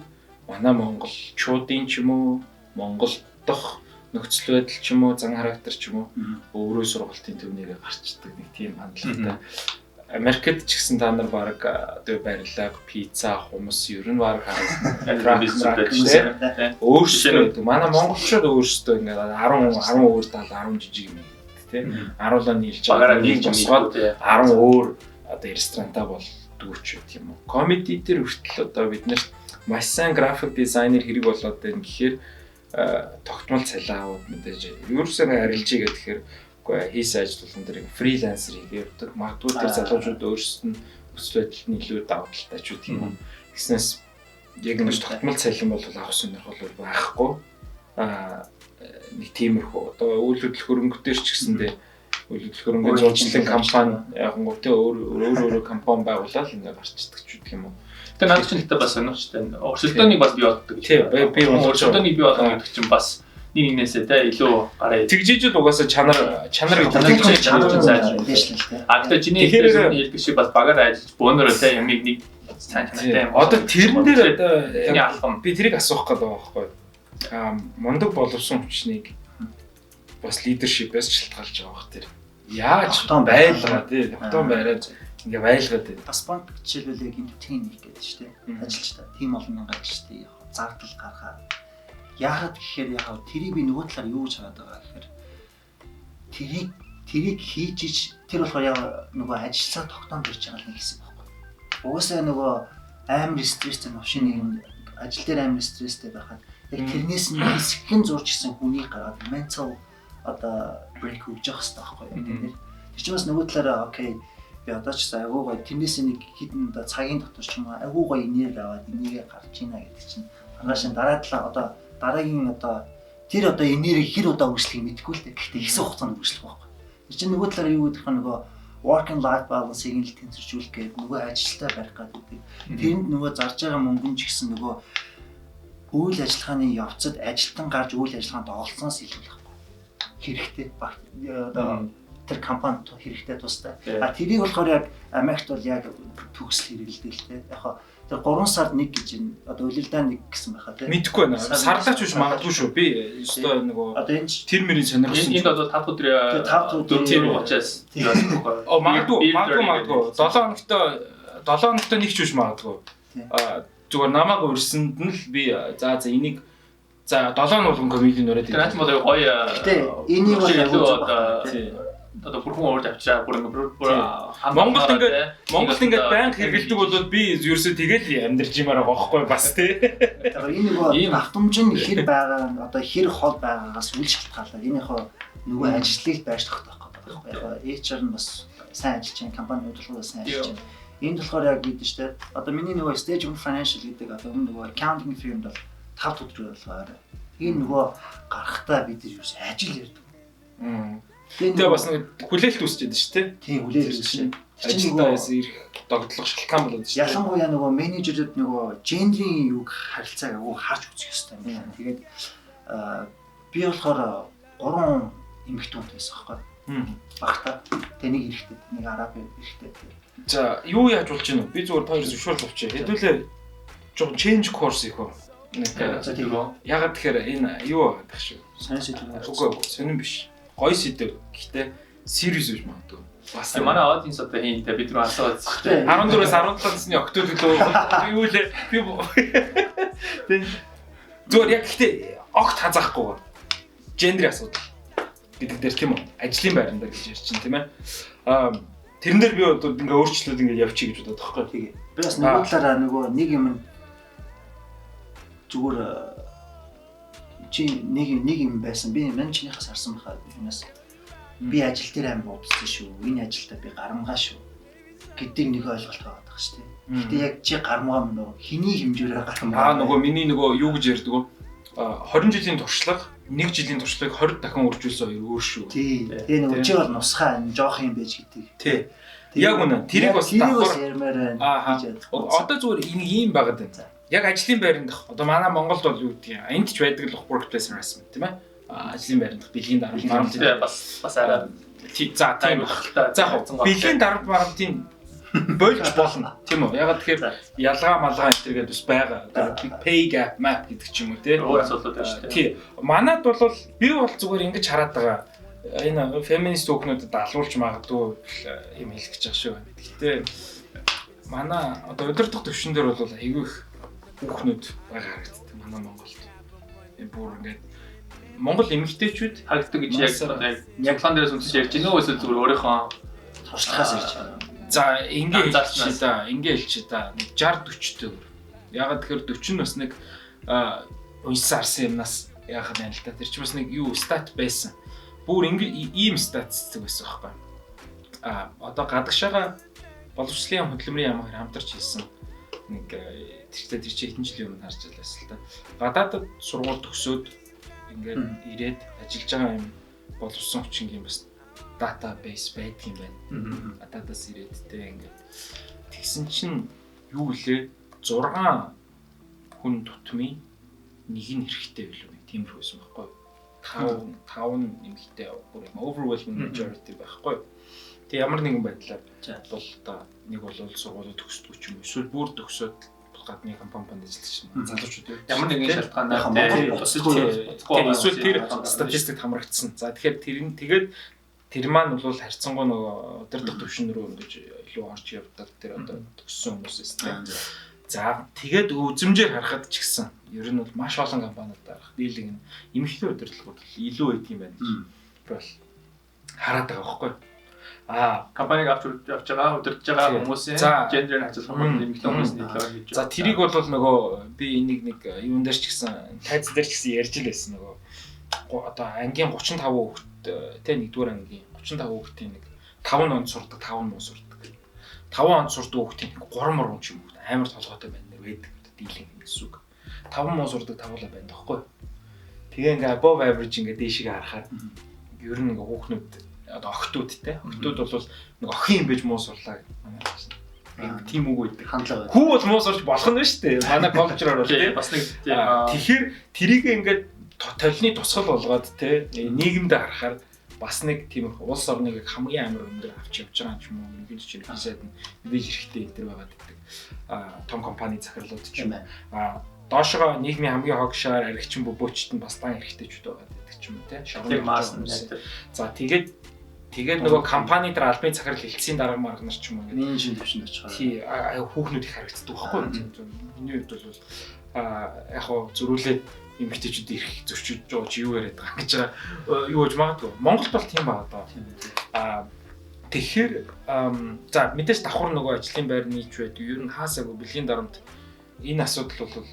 манай монголчуудын ч юм уу Монгол дох нөхцөл байдал ч юм уу зан характер ч юм уу өөрөө сургалтын төвнийгээ гарчдаг нэг тийм хандлагатай. Америкт ч гэсэн та нар баг одоо барилга, пицца, хумс ер нь баг өөрсдөө манай монголчууд өөрсдөө ингээд 10 өөр тал 10 жижиг юм тийм 10-аа нийлж байгаа нэг босгоод 10 өөр одоо ресторантаа болдгоо ч юм уу. Комеди дээр хүртэл одоо бид нарт маш сайн график дизайнер хэрэг болоод байна гэхээр тогтмол цалиавууд мэдээж ерөөсөө арилжээ гэхээр үгүй хийсэн ажлын дээр фрилансер хийгээд магадгүй тэр залуучууд өөрсдөө нь өсвөл байдалд нь илүү давуу талтай ч үгүй юм уу. Гэснээс яг нэг тогтмол цалин бол авах сонирхол байхгүй. Нэг тиймэрхүү одоо үйл хөдлөх хөрөнгөтэй ч гэсэндээ үйл хөдлөх хөрөнгөний зурчлалын компани яг нь өөр компани байгуулаад ингээд гарчдаг ч үгүй юм уу. Тэгээ надад ч ихтэй бас сонирхолтой. Өрсөлдөөнийг бас бий болдог. Тийм би өрсөлдөөнийг бий болгох гэдэг чинь бас нэг нэгнээсээ те илүү гараа тэгжижүүд угаасаа чанар гэдэг чинь зайлшгүй дээ. А гэдэг чиний хэлдэг шиг бас багаар ажиллаж бөөнөрөө те ямиг нэг сайн чанартай. Одоо тэрэн дээр одоо би тэрийг асуух гэдэг байгаа байхгүй. Мундаг боловсон хүчнийг бас лидершипээс шалтгаалж байгаа бах тэр. Яаж байлгаа тий. Хотон байраад ингээ байлгаад байна. Бас банк жишээлбэл яг энтертейн хийх гэдэг шүү дээ. Ажилчтай тим олон мянган ажилчтай яг зардал гаргаад яагаад гэхээр яг тэрийг би нөгөө талаар юу гэж хараад байгаа гэхээр тэрийг хийж ич тэр болохоор яг нөгөө ажилласаа тогтоомж ирж байгаа нэг хэсэг байхгүй. Угаасаа нөгөө амар стресстэй новшин нэг ажил дээр амар стресстэй байхад яг тэрнээс нь хэсэгэн зурж гисэн хүний гараад mental одоо break өгж явах хэрэгтэй байхгүй яг тэр чинь бас нөгөө талаараа окей би одоо ч сайн агуу гой тэрнээс нэг хідэн одоо цагийн дотор ч юм уу агуу гой энерги аваад энийгээ гарч ийна гэдэг чинь маргааш дараа талаа одоо дараагийн одоо тэр одоо энерги хэр удаа үргэлжлэхийг мэдэхгүй л дээ. Гэхдээ хэсэг хугацаанд үргэлжлэх байхгүй. Тэр чинь нөгөө талаар юу гэдэг нь нөгөө work and life balance-ыг л тэнцвэржүүлэх гэдэг нөгөө ажилтаа барих гэдэг. Тэрэнд нөгөө зарж байгаа мөнгөн ч гэсэн нөгөө үйл ажиллагааны явцад ажилтан гарч үйл ажиллагаанд оролцсоноос илүү байхгүй. Хэрэгтэй одоо тэр компанид хэрэгтэй тустай. А тэрийг болохоор яг Америкт бол яг төгсөл хэрэгэлдэг л дээ. Яг тэр 3 сард нэг гэж энэ одоо улиралдаа нэг гэсэн байхаа тийм мэдэхгүй байна. Сарлаач биш магадгүй шүү. Би өстой нөгөө одоо энэ тэр мөрийн сонирхсан. Энд одоо 5 өдөр 4 учраас магадгүй 7 хоногтой нэг ч биш магадгүй. Зүгээр намайг өрсөнд нь л би за энийг За 7 болгон комедийн нөрөөд. Тэр наач мод гоё. Гэтэ энийг бол одоо бүрхэн урд авчираа бүр Монголд ингээд байнга хэрэгэлдэг бол би ерөөсөө тэгэл амьдарч юмараа гохгүй бас тий. Тэгэхээр энэ нөгөө давтамж нь хэр байгаа одоо хэр хол байгаагаас үл шалтгаалаад энийхөө нөгөө ажлыг байж тогтоох гэдэг байхгүй. HR нь бас сайн ажиллаж байгаа, компани удирдлагууд сайн ажиллаж байгаа. Энд болохоор яг гэдэг чинь одоо миний нөгөө Stage 1 Financial гэдэг одоо нөгөө accounting firm бол 5 өдөр болгоо. Энэ нөгөө гарахтаа бид юу ажил ярьдаг. Тэгээ бас нэг хүлээлт үүсчихэд шүү дээ. Тийм хүлээлт үүсчихэд. Ажилтнаас ирэх догдлох шалтгаан болоод шүү дээ. Ялангуяа нөгөө менежерүүд нөгөө гендрийн юг харилцааг агуу харж үзэх хэрэгтэй юм байна. Тэгээд би болохоор 3 эмэгтэйд байсан байхгүй. Багтаа. Тэгээ нэг эрэхтэй, нэг араб эрэхтэй. За юу яаж болж гинэ? Би зүгээр таарч зөвшөөрөл авчаа. Хэдүүлээ жоохон change course их үү. Ягаад тэгэхээр энэ юу гэдэг шүү. Сайн сэдв. Үгүй сонирн биш. Гоё сэдв. Гэхдээ serious биш магадгүй. Бас манай аудиенс одоо хийнтэй бид рүү асууад. 14-өөс 17 насны октод лөө юу лээ. Би зүгээр яг гэхдээ огт хазаахгүй. Гендер асуудал гэдэг дээр тийм үү? Ажлын байран дээр гэж ярьж чинь тийм ээ. Тэрэн дээр би одоо ингээ өөрчлөлт ингээ явчих гэж бодоод байгаа байхгүй. Би бас нэг талаараа нөгөө нэг юм зүгээр чи нэг юм байсан. Би менежерийнхээс харсан байхад юунаас би ажил дээр аим бодсон шүү. Энэ ажилдаа би гарамгаа шүү гэдэг нэг ойлголт байгаа даа шүү дээ. Гэтэ яг чи гарамгаа мөн нөгөө хэний хэмжээрээр гарамгаа. Нөгөө миний нөгөө юу гэж ярьдаг вэ? 20 жилийн туршлага, 1 жилийн туршлагыг 20 дахин үржүүлсэн хоёр өөр шүү. Тий. Тэгээ нөгөө чи бол нусхаа жоох юм байж гэдэг. Тий. Яг үнэ. Тэрийг бас давхар ярмаар байна. Одоо зүгээр энэ ийм байгаад байна. Яг ажлын байранд одоо манай Монголд бол юу гэдгийг энд ч байдаг л workplace harassment тийм ээ. Ажлын байранд бэлгийн дарамт бас арай за тийм байна. За бэлгийн дарамтын болж болно тийм үү. Ягаад тэгэхээр ялгаа малгаа энэ төргээд бас байгаа. Pay gap map гэдэг ч юм уу тийм. Өөр асуудал байна шүү дээ. Тийм. Манад бол би бол зүгээр ингэж хараад байгаа. Энэ feminist хүүхнүүдэд алуулж магадгүй юм хэлэх гэж байгаа шүү. Гэхдээ манай одоо удирдах төвшин дээр бол айгүй их хүүхнүүд байгаа харагддаг манай Монголд. Бүр ингээд Монгол эмэгтэйчүүд харагддаг гэж яг план дээрээс үнсэж ярьж байна уу эсвэл зүгээр өөрийнхөө туршлагаас ярьж байна. За ингээ хэлчих да. Ингээ хэлчих да. 60 40 төгөр. Ягаад тэгэхээр 40 бас нэг уншсан арсан юмнаас яахад байна л та. Тэр чинь бас нэг юу стат байсан. Бүр ингээ ийм статистик байсан байхгүй. Одоо гадагшаага боловсролын хөдөлмөрийн яамгаар хамтарч хийсэн нэг тэр чинь хэдэн жилийн өмнө харж байлаа л та. Гадаадд сургууль төгсөөд ингээд ирээд ажиллаж байгаа юм боловсон хүчингийн бас database байдаг юм байна. Гадаадаас ирээд тэ ингээд тэгсэн чинь юу гэлээ 6 хүн тутмын нэг нь хэрэгтэй билүү нэг тиймэрхүүсэн байхгүй. 5 нэмэгтэй бүр overwhelming majority байхгүй. Тэг ямар нэгэн байдлаар бол та нэг бол сургуулиуд төгсдөг ч юм уу эсвэл бүр төгсөөд гадны компанид ажиллаж байна. Залуучууд ямар нэгэн шалтгаанаар эсвэл тэр статистикт хамрагдсан. За тэгэхээр тэр маань бол харьцангуй нөгөө удирдах төвшин рүү ингэж илүү орж явдаг тэр одоо төгссөн хүмүүсээс тийм. За тэгээд үзмжээр харахад ч гэсэн ер нь бол маш олон компаниуд дарах дийлэг нь эмэгтэй удирдлагууд илүү байд юм байна гэж бол хараад байгаа байхгүй. Компаниг авч байгаа удирдах байгаа хүмүүсийн гендерийн хажуулах хүмүүс эмэгтэй хүмүүс нийлээ гэж. За тэрийг бол нөгөө би энийг нэг юун дээр ч гэсэн тайз дээр ч гэсэн ярьж л байсан нөгөө одоо ангийн 35% хүүхэд тэ нэгдүгээр ангийн 35% хүүхдийн нэг 5 онд сурдаг 5 муу сурдаг. 5 онд сурдаг хүүхдийн 3 мөр ч юм уу амар толгойтой байна нэр байдаг дийлэн гэсэн үг. 5 муу сурдаг 5 л байна таахгүй. Тэгээ ингээ above average ингээ дээшийг харахаар ер нь ингээ хүүхнүүд одоо охтууд те охтууд бол нэг охин юм байж муу сурлаа манай байна. Тийм үг үүдэг хандлага. Хүү бол муу сурч болох нь шүү дээ. Манай колчроор бол те бас нэг тэгэхээр тэрийг ингээ толны тусгал болгоод те нийгэмд харахаар бас нэг тийм улс орныг хамгийн амар өндөр авч явж байгаа юм уу нэг чинь хийсэд нь мэдээж хэрэгтэй энэ төр байгаад байдаг. Том компани захирлууд ч юм. Доошоо нийгмийн хамгийн хогшоор аригчин бөбөөчт нь бас дан эрхтэйчүүд байгаа гэдэг ч юм уу те. Шагнал маас нь. За тэгээд нөгөө компани дээр албан захирал хэлтсийн дарга марга нар ч юм уу ингээд энэ шин төвшөнд очих. Тий хүүхнүүд их харагддаг байхгүй юу? Миний хувьд бол яг хоо зөрүүлээд эмэгтэйчүүд ирэх зөрчиж байгаа чи юу яриад байгаа гэж байгаа. Юу гэж магадгүй. Монголд бол тийм байгаа даа. Тэгэхээр за мэдээж давхар нөгөө ажлын байр нийч байдаг. Ер нь хаасаагүй бэлгийн дарамт энэ асуудал бол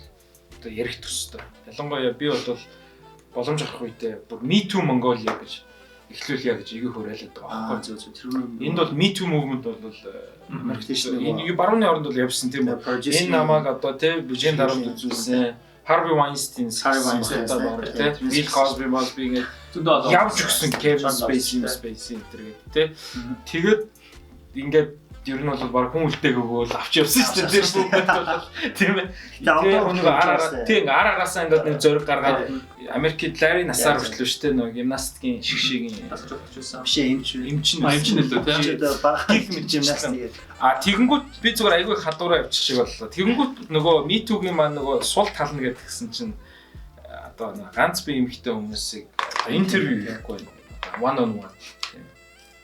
одоо ярих төстэй. Ялангуяа би бол боломж авах үедээ бүр Me Too Mongolia гэж эхлүүлье гэж игээ хураалаад байгаа байхгүй зөв тэр нь энд бол Me Too movement бол энэ барууны оронд бол явсан тийм үү. Энэ намайг одоо тийм бэлгийн дарамт үзүүлсэн. Harvey Weinstein баг тийм Bill Cosby ингээд явж өгсөн Kevin Spacey энэ гэдэг тийм. Тэгээд ингээд ер нь бол баг хүн үлдээг өгөөл авч явсан шүү дээ тийм ээ. Тэгээд нэг араасаа ингээд нэг зөрөг гаргаад Америкт Larry Nassar хүртэл шүү дээ нэг гимнастикийн шигшигийн тасч өгсөн. Биш эмч нэлээ тийм. Гих мэд гимнастик. Тэгэнгүүт би зүгээр айгүй хадуураа явчих шиг боллоо. Тэгэнгүүт нөгөө Me Too-гийн маань нөгөө сул тална гэдгсэн чинь одоо ганц би эмэгтэй хүмүүсийг интервью хийхгүй one on one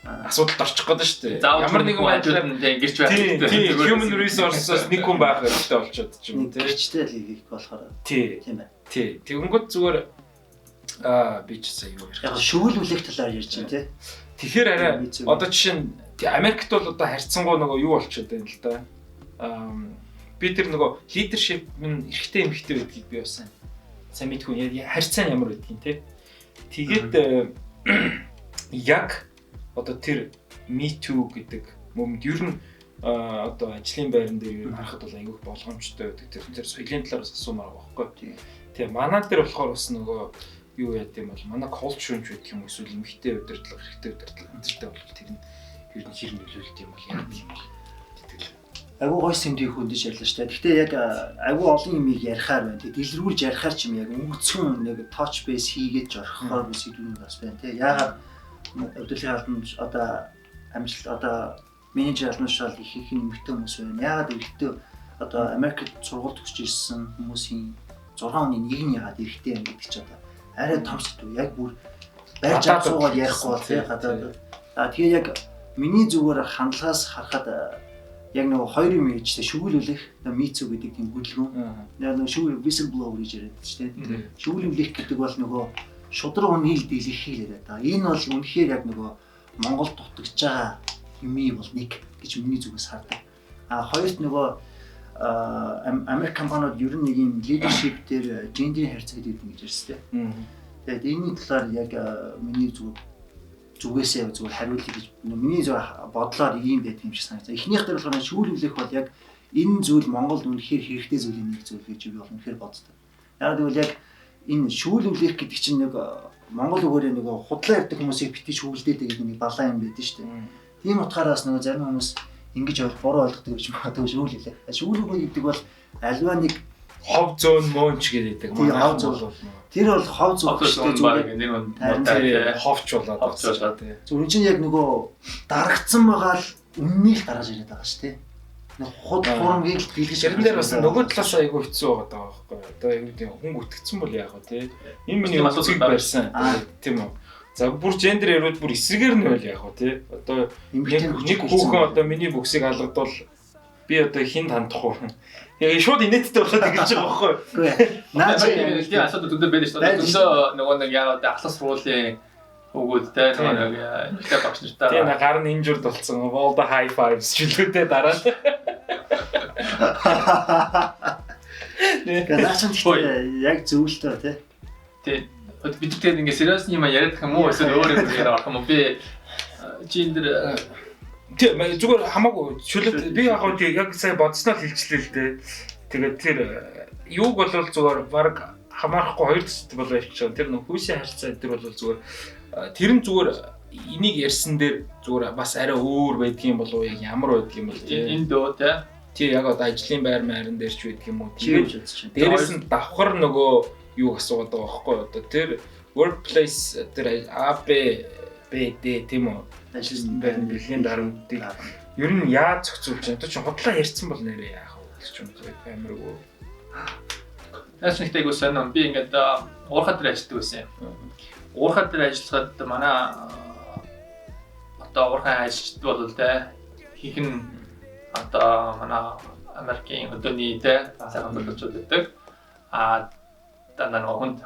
асуудалд орчих гээд шүү дээ. Ямар нэгэн байдлаар ингэж байх хэрэгтэй. Тийм, human resources-ос нэг хүн байх хэрэгтэй болчиход ч юм уу тийм. Гэрчтэй л хийх болохоор. Тийм байна. Тийм. Тэгэнгүүт зүгээр би ч сая юу яг шүүлүүлэх талаар ярьж байна тий. Тэгэхээр арай одоо жишээ нь Америкт бол одоо харьцангуй нөгөө юу болчиход байна л да. Би тэр нөгөө leadership нь эрэгтэй эмэгтэй байдгийг би бас сайн мэдгүй харьцаа нь ямар байдгийг тий. Тэгээд яг одоо тэр Me Too гэдэг момент ер нь одоо ажлын байран дээр харахад бол аягүй болгоомжтой байдаг. Тэр соёлын талаараас асуумаар байгаа байхгүй. Тэгээ манай дээр болохоор бас нөгөө юу яа гэм бол манай culture ч гэдэг юм эсвэл эмэгтэй удирдлага, эрэгтэй удирдлага энтертэй бол тэр нь ер нь хэр нөлөөлт юм бол яа гэм бол тэгэл. Айгуу гой сэмдийг хөндөж ярьлаа шүү дээ. Гэхдээ яг айгуу олон юмыг ярихаар байна. Тэгээ дэлгэрүүлж ярихаар ч юм яг өнгөцгөн нэг touch base хийгээд жорхохоор би сэдвүүнд бас байна тий. Яагаад удирдлагын албан одоо амжилт одоо менежер алмашаал их нэмэгтэй хүмүүс байна. Яагаад эрэгтэй одоо Америкт сургууль төгсөж ирсэн хүмүүсийн 6 оны нэг нь яагаад эрэгтэй юм гэдэг ч одоо арай том сэдв. Яг бүр байр чадсуугаар ярихгүй бол тий гадаад. Тэгээ яг миний зүгээр хандлагаас харахад яг нэг хоёр юм ээжтэй шүүгүүлүүлэх Me Too гэдэг тийм хөдөлгөөн. Яг нэг шүүгүүл whistleblower гэж яриад шүү дээ. Шүүгүүлүүлэх гэдэг бол нөгөө шудраг үнэл дийлэх хэлээд та. Энэ бол үнэхээр яг нөгөө Монгол дутагдж байгаа юм бол нэг гэж миний зүгээс хардаг. Хоёрт нөгөө Америк компаниуд ер нь нэг юм leadership дээр гендерийн харьцаа гэдэг юм гэж ярьсан тийм. Тэгээд энэ талаар яг миний зүгээсээ зүгээр хариулъя гэж миний бодлоор ийм байт юм шиг санагдсан. Эхнийх дээр болохоор шүүлүүлэх бол яг энэ зүйл Монголд үнэхээр хэрэгтэй зүйлийн нэг зүйл гэж би үнэхээр боддог. Яг тэгвэл яг энэ шүүлүүлэх гэдэг чинь нэг Монгол үгээр нэг худлаа ярьдаг хүмүүсийг битгий шүүлдээдэг гэдэг нэг балаа юм байдаг шүү дээ. Тийм утгаараас нэг зарим хүмүүс ингэж буруу ойлгодог гэж магадгүй шүүлүүлээ. Шүүлүүлэх гэдэг бол альва нэг хов зөөн мөөнч гэдэг манай хов зөөл бол тэр бол хов зөөл гэдэг зүгээр нэг нь ховч болоод тий. Зүрх чинь яг нөгөө дарагдсан байгаа л үннийг гаргаж ирээд байгаа шүү дээ. Нэг худ хурамгийг л дэлгэж ширэн дээр бас нөгөө талаас айгүй хэцүү байгаа байхгүй. Одоо юу гэдэг хүн гүтгэцсэн бол яах вэ тий. Энэ миний асуултыг барьсан тийм үү. За бүр гендер ярууд бүр эсрэгээр нь байл яах вэ тий. Одоо нэг хүүхэн одоо миний бүксийг алгадвал би одоо хинд хандах уу? Яг шууд инээдтэй болоод ингэж байгаа байхгүй юу? Наа чи тийм асуудал төдөө байдаг шүү дээ. Төдөө нөгөө нэг яагаад ахлах сургуулийн өгөөдтэй нөгөө ихтэй багш нартай. Тийм гар нь инжурд болсон. All the high fives жилүүтэй дараа. Гэхдээ яг зөвлөлтөө тий. Тийм бид тэгээд ингэ serious юм яриад юм уу эсвэл өөр юм яриад авах юм уу? Би гендер тийм зүгээр хамаагүй шүлэг би яг сая бодсноо хэлжлээ л дээ. Тэгээд тэр юуг бол зүгээр баг хамаарахгүй хоёр төсөлт болоо явчихсан. Тэр нөх хүүсийн харьцаа дээр бол зүгээр тэр нь зүгээр энийг ярьсан дээр зүгээр бас арай өөр байдгийн болов яг ямар байдгийн бол энэ дөө тий яг одоо ажлын байр маяран дээр ч байдаг юм уу. Тэгээд дээрээс нь давхар нөгөө юу асуугаад байгаа байхгүй одоо тэр workplace тэр ABD тийм үү ажлын байрны бэлгийн дарамтыг ер нь яаж зохицуулж байна. Одоо чи худлаа ярьсан бол нэрээ яах вэ гэж юм зүгээр амиргүй. Яаш нэгтэй гүйсэн би ингээд уурхад дээр ажилладаг байсан. Уурхад дээр ажиллахад манай одоо уурхайн ажилчид бол тэ хийхэн одоо манай Америкийн өдөөний тэ сайхан боловчууд байдаг. дандаа нэг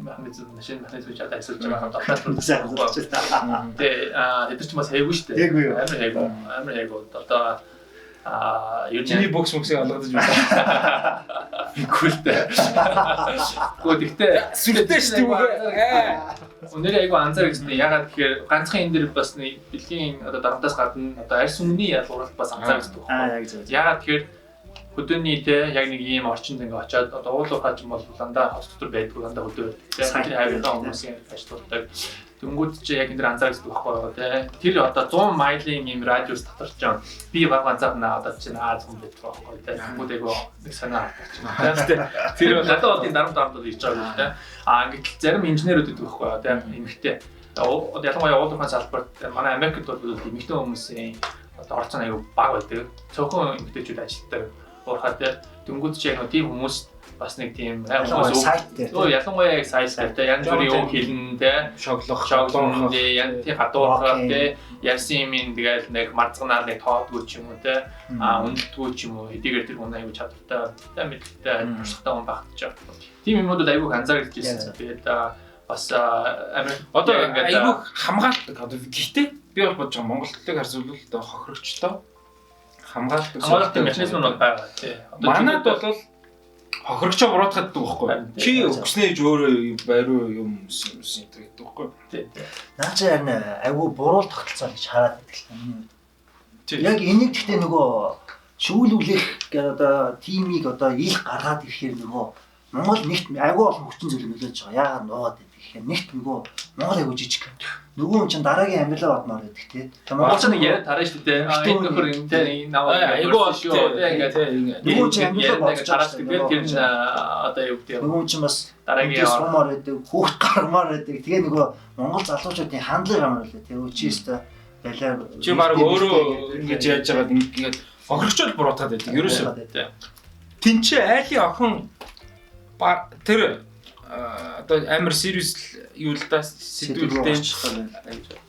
механизм машин гэж ажиллаж байгаа докторууд сайн болж байна. тэгээ тэд ч бас хайгуу шүү дээ. Амар хайгуу. Одоо Юуны бокс мөксийг алгадаж байна. Гүйлтэй. Гэхдээ сүлдээ шүү дээ. Өнөөдөр айгу анзаар гэсэн. Ягаад тэгэхээр ганцхан энэ дэр бас нэг бэлгийн одоо дарамтаас гадна одоо арьс өмнөний ялгуурал бас анзаар гэсэн. Яг зөв. Ягаад тэгэхээр хөдөөний те яг нэг ийм орчинд ингээ очиод одоо уулуурхаа ч юм бол дандаа хос дотор байдгүй дандаа хөдөө те хайртай хүмүүсийн ажилладаг. Дөнгөд чи яг энэ дэр анзаар гэсэн байхгүй юу те. Тэр одоо 100 майлын ийм радиус татарч байгаа. Би баг анзаарна одоо чи Аз хүн байдаг байхгүй юу те. Дөнгөд айгу нэг санаа авчих те. Тэр надад одын дарамт ирж байгаа те. Ингээд зарим инженерүүд байдаг байхгүй юу те. Эмэгтэй. Ялангуяа уулуурхаа салбарт манай Америкт бол эмэгтэй хүмүүсийн одоо орцон аягүй баг байдаг. Цөөхөн эмэгтэйчүүд ажилладаг. Уурхаа дээр дөнгөд чи яг тийм хүмүүс бас нэг тийм сайт дээр. Ялангуяа яг сайт дээр янз бүрийн үг хэлнэ те. Шоглох дээ янз тийм хадуурхаа те. Ярьсан юм тэгэл нэг марцганаар нэг тоодгүй ч юм уу те. Үнэлтгүй ч юм уу. Эдгээр тэр хүн аягүй чадвартай те мэдлэгтэй туршлагатай хүн багтаж байгаа. Тийм юмнуудад аягүй анзаарч ирсэн. Тэгээд бас одоо аягүй хамгаалдаг. Одоо гэхдээ би бол бодож байгаа Монголыг харьцуулбал одоо хохирогчтой хамгаалдаг механизм нь байгаа тий. Манайд бол хохирогчоо буруутгаад байдаг байхгүй. Чи өгснээж өөрөө бариу юм гэдэг байхгүй. Тий. Наач харин айгүй буруул тогтолцоо гэж хараад байдаг л та. Яг энийг гэхдээ нөгөө шүүлүүлэх гэдэг одоо тимийг одоо ил гаргаад ирэхээр нөгөө Монгол нэгт айгүй олон хүчин зүйл нөлөөлж байгаа. Яагаад нуугаад байдаг гэхээр нэгт нөгөө Монгол айгүй жижиг. Нөгөө хүн чинь дараагийн амьдралаа бодмоор байдаг тий. Монгол ч нэг яриад тараа шүү дээ. Энэ нөхөр юм тий наваа айгүй шүү. Тэгээд нөгөө чинь амьдралаа бодож тараад тэгээд тэр чинь одоо юу гэдэг нөгөө чинь бас дараагийн сумаар байдаг, хүүхд гармаар байдаг. Тэгээ нөгөө Монгол залуучуудын хандлага ямар вэ? Тэгээ чи өстө байлаа. Чи баг өөрөө ингэж яаж байгаад ингээд хохирогчол буруутгаад байдаг. Ерөөсөө тэнцээ айлын охин тэр одоо амар serious юу л да сэдвүүлтэй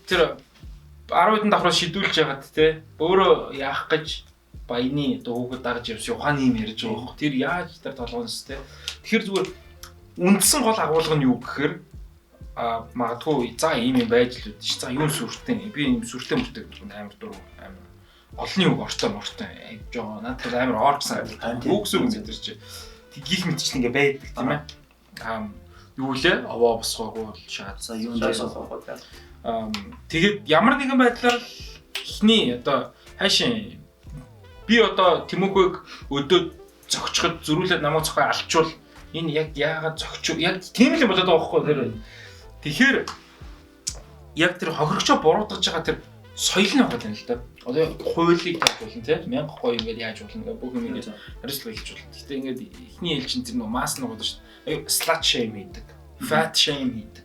тэр 10 хэдэн давхраа шидүүлж ягаад те өөрөө яах гэж баяны дууг дагж явсан ухааны юм ярьж байгаа хөө тэр яаж тэр толгоонс те тэгэхээр зүгээр үндсэн гол агуулга нь юу гэхээр магадгүй за ийм юм байж л үү за юу сүртэй би юм сүртэй мөртэй амар дуруу амар олны үг ортой явж байгаа надад амар орксан үгсүр мэдэрч гих мэдчил ингээ байдаг тийм ээ. Юу лээ? Аваа босгоогүй шаад. За юунд босгоогүй. Тэгээд ямар нэгэн байдлаар эхний одоо хайшин би одоо Тимөхөйг өдөөд зөгчөхөд зөрүүлээд намайг зохио алчвал энэ яг яагаад зөгчв? Яг тийм л болоод байгаа байхгүй тэр. Тэгэхээр яг тэр хохирогчоо буруутгаж байгаа тэр соёл нь байгаа юм л да. Одоо хуулийг тавьуулна тийм 1000 гоё ингээд яаж болно бүх юм ингээд хариуцлага хэлж болно. Гэтэ ингээд эхний ээлжин тэр нэг масс нэг бодож шүү дээ. Slut shame хийдэг. Fat shame хийдэг.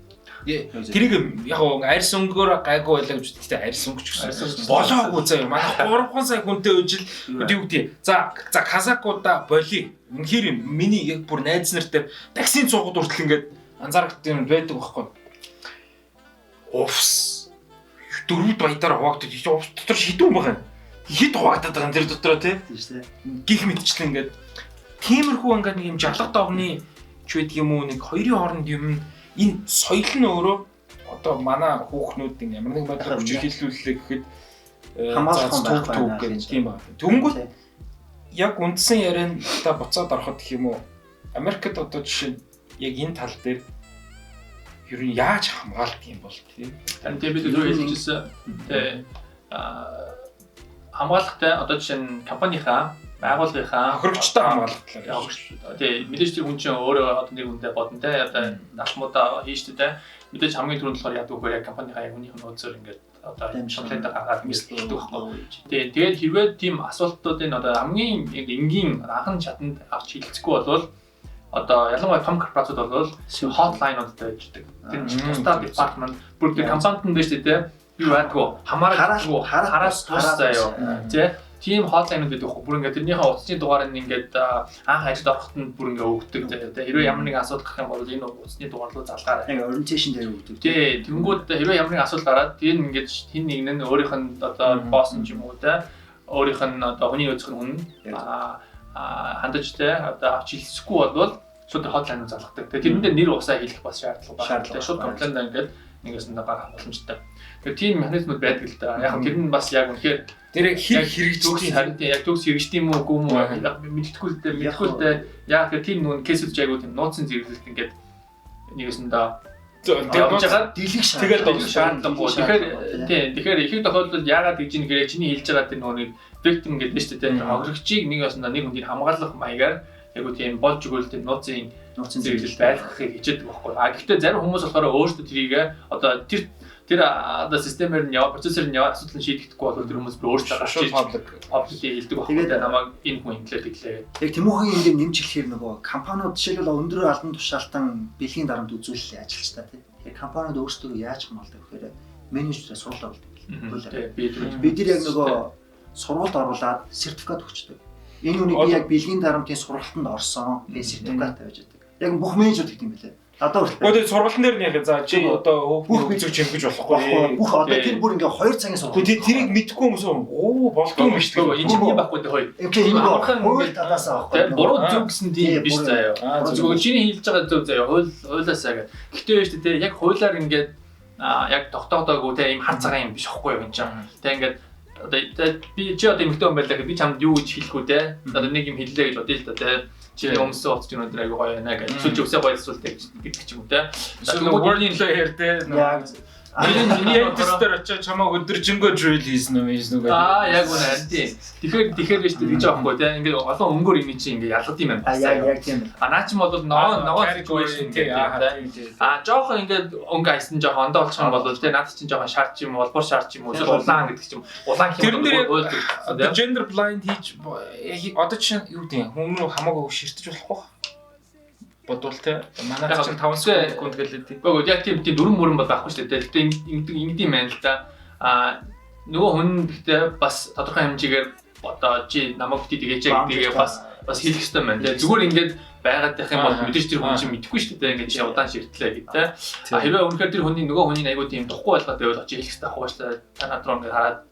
Тэрийг яг арьс өнгөөр гайгүй байлаа гэж гэхдээ арьс өнгөч гэсэн. Болоогүй заа юм. Манай 3 сая хүнтэй үжил юу гэдэг. За казакуудаа боли. Үнэхээр миний яг бүр найз нартай таксин цуугад хүртэл ингээд анзаардаг юм байдаг байхгүй. Уфс. Дөрвд баядаар хуваагдаж чи уфс дотор шидүүн байгаа юм. Хэд хуваагдаад байгаа тэр дотроо тий. Гих мэдчлээ ингээд тиймэрхүү ингээд нэг юм жалга доогны ч байдаг юм уу нэг хоёрын хооронд юм энэ соёл нь өөрөө одоо манай хүүхнүүдийн ямар нэг байдлаар хүчирхийлүүлэлээ гэхэд хамгаалах байх тийм ба. Түнгүүт яг үндсэн ярианда буцаад ороход гэх юм уу Америкт одоо жишээ яг энэ тал дээр ер нь яаж хамгаалдаг юм бол тийм. Тэгээд бид өөрөө хэлжсэн тий хамгаалахтай одоо жишээ нь компанийнхаа байгууллагынхаа хохирогчтой хамгаалах талаар. Тий мэдээж тэр хүн чинь өөрөө одоо нэг үндэ бодно тий одоо налмуудаа хийж тий мэдээж хамгийн түрүүнд болохоор яадаг вэ яг компанийнхаа яг үнийх нь нөөцөөр ингээд одоо шалгалт гаргаад мэддэг байхгүй. Тий тэгээд хэрвээ тийм асуултуудын одоо хамгийн яг энгийн анхан чаданд авч хилцэхгүй болвол одоо ялангуяа том корпорацууд бол hotline-уудтай ажилладаг. Тэр тусдаа департамент бүр тэр компанид нь биш тий юу яадгүй хамаарахгүй хараас тусдаа юу тий тийм hotline-ууд байдаг. Бүр ингээд тэрнийхээ утасны дугаарыг ингээд анх ажилд ороход нь бүр ингээд өгдөг тий. Хэрвээ ямар нэгэн асуудал гарах юм бол энэ утасны дугаар руу залгаарай. Яг orientation дээр өгдөг. Тий тэнгүүд хэрвээ ямар нэгэн асуудал гараад тэр ингээд хин нэг нь өөрийнх нь одоо босс юм ч юм уу тий өөрийнх нь одоо хүний нөөцх нь хүн хандаж тий одоо авч хэлсэхгүй болвол шууд хотлайн руу залгадаг. Тэгээд тэрэндээ нэр усаа хийх бас шаардлага байна. Тэгээд шууд комплайнтаа ингээд нэгээс нь гаргах боломжтой. Тэгээд тийм механизмуд байдаг л да. Яг тэр нь бас яг үнэхээр тэр хэрэгжүүлж харин яг төгс хэрэгжт юм уу үгүй юм мэдхгүй л дээ. Яг тэр тийм нүн кейсүүд жайгуу тийм нууцын зэрэглэлт ингээд нэгээс нь да тэгээд дэлгэх шаардлагагүй. Тэгэхээр ихэнх тохиолдолд яагаад гэж юм хэрэг чиний хэлж байгаа тэр нүунийг victim гэдэг нь шүү дээ. Хохирогчийг нэг ясна нэг хүнийг хамгаалах маягаар яг үгүй тийм болж өгөөл тийм нууцын зэрэглэл байлгахыг хичээдэг байхгүй. А гэхдээ зарим хүмүүс болохоор өөрсдөө тэрийг одоо тэр одоо системээр нь яваа процессор нь яваа асуудлыг шийдэхгүй бол тэр хүмүүс өөрсдөө гарч public хэлдэг байхгүй. Тэгээд намайг энэ хүн инглээ гэглээ. Яг Тэмүхэн энд нэмж хэлэхээр нөгөө компаниуд жишээлбэл өндөр албан тушаалтан бэлгийн дарамт үзүүлэлт ажиллаж та тийм. Тэгээд компаниуд өөрсдөө яаж хамгаалдаг гэхээр менежерээ сурлаа болдог. Бид нар яг нөгөө сургуульд оруулаад сертификат өгчдөг. Энэ үнийг би яг бэлгийн дарамтын сургалтанд орсон би сертификат тавьж байдаг. Яг бүх менежерүүд гэдэг юм билээ. Одоо үргэлж сургалтын дээр нь яг за чи одоо хүүхдийн үзэгч юм гэж болохгүй. Бүх одоо тэр бүр ингээ 2 цагийн сургалт. Тэрийг мэдхгүй хүмүүс болдгоо юм шүү дээ. Энэ чинь байхгүй дээ хоёр. Тийм амархан хууль талаасаа байхгүй. Буруу зүг гэсэн тийм биш заяа. Зүгээр чиний хэлж байгаа зөв заяа. Хуулиасаа гэдэг. Гэхдээ шүү дээ яг хуулиар ингээд яг тогтоодоогүй те ийм хар цагаан юм биш байхгүй юу энэ чинь. Тэ ингээд одоо би чи одоо эмэгтэй хүн байлаа гэхэд би чамд юу гэж хэлэх үү те. Одоо нэг юм хэллээ гэж бодъё л да те. Чи өмсөө уцч өнөдөр аягүй гоё байна гэж. Сүлж өсөө гоёлсуулт гэдэг ч юм уу те. So warning layer те. Миний тестээр очиж чамаа өдөржингөө drill хийсэн үү гэдэг. Яг үнэ харин тийм. Тэгэхээр биш тэгж аахгүй те. Ингээ олон өнгөөр имиж чи ингээ ялгад юм байна. Яг тийм. Наа чи бол ногоо situation тийм. Жоохон ингээ өнгө айсан жоохон ондоо болчих юм бол те. Наад чи жоохон шаарч юм болбор шаарч юм уу. Улаан гэдэг ч юм. Улаан юм бол одоо gender blind хийж одоо чи юу гэдэг хүмүүс хамаагүй ширтэж болохгүй. Бодвол те манай чинь 5 секунд гэлээ тий. Гэхдээ яг тийм дөрөн мөрөн бол байхгүй шүү дээ. Гэхдээ ингэдэг юм байна л да. Нөгөө хүн гэхдээ бас тодорхой хэмжээгээр одоо чи намайг бити тэгээч гэдгийг бас хэлэх хэрэгтэй байна. Тэгээ зүгээр ингээд байгаад байх юм бол мэдээж тэр хүн чинь мэдэхгүй шүү дээ. Ингээд чи удаан ширтлээ гэдэг. Хэрвээ үнэхээр тэр хүний нөгөө хүний аягүй тийм тухгүй байлгаад байвал очиж хэлэх хэрэгтэй байхгүй шүү дээ. Та над руу ингээд хараад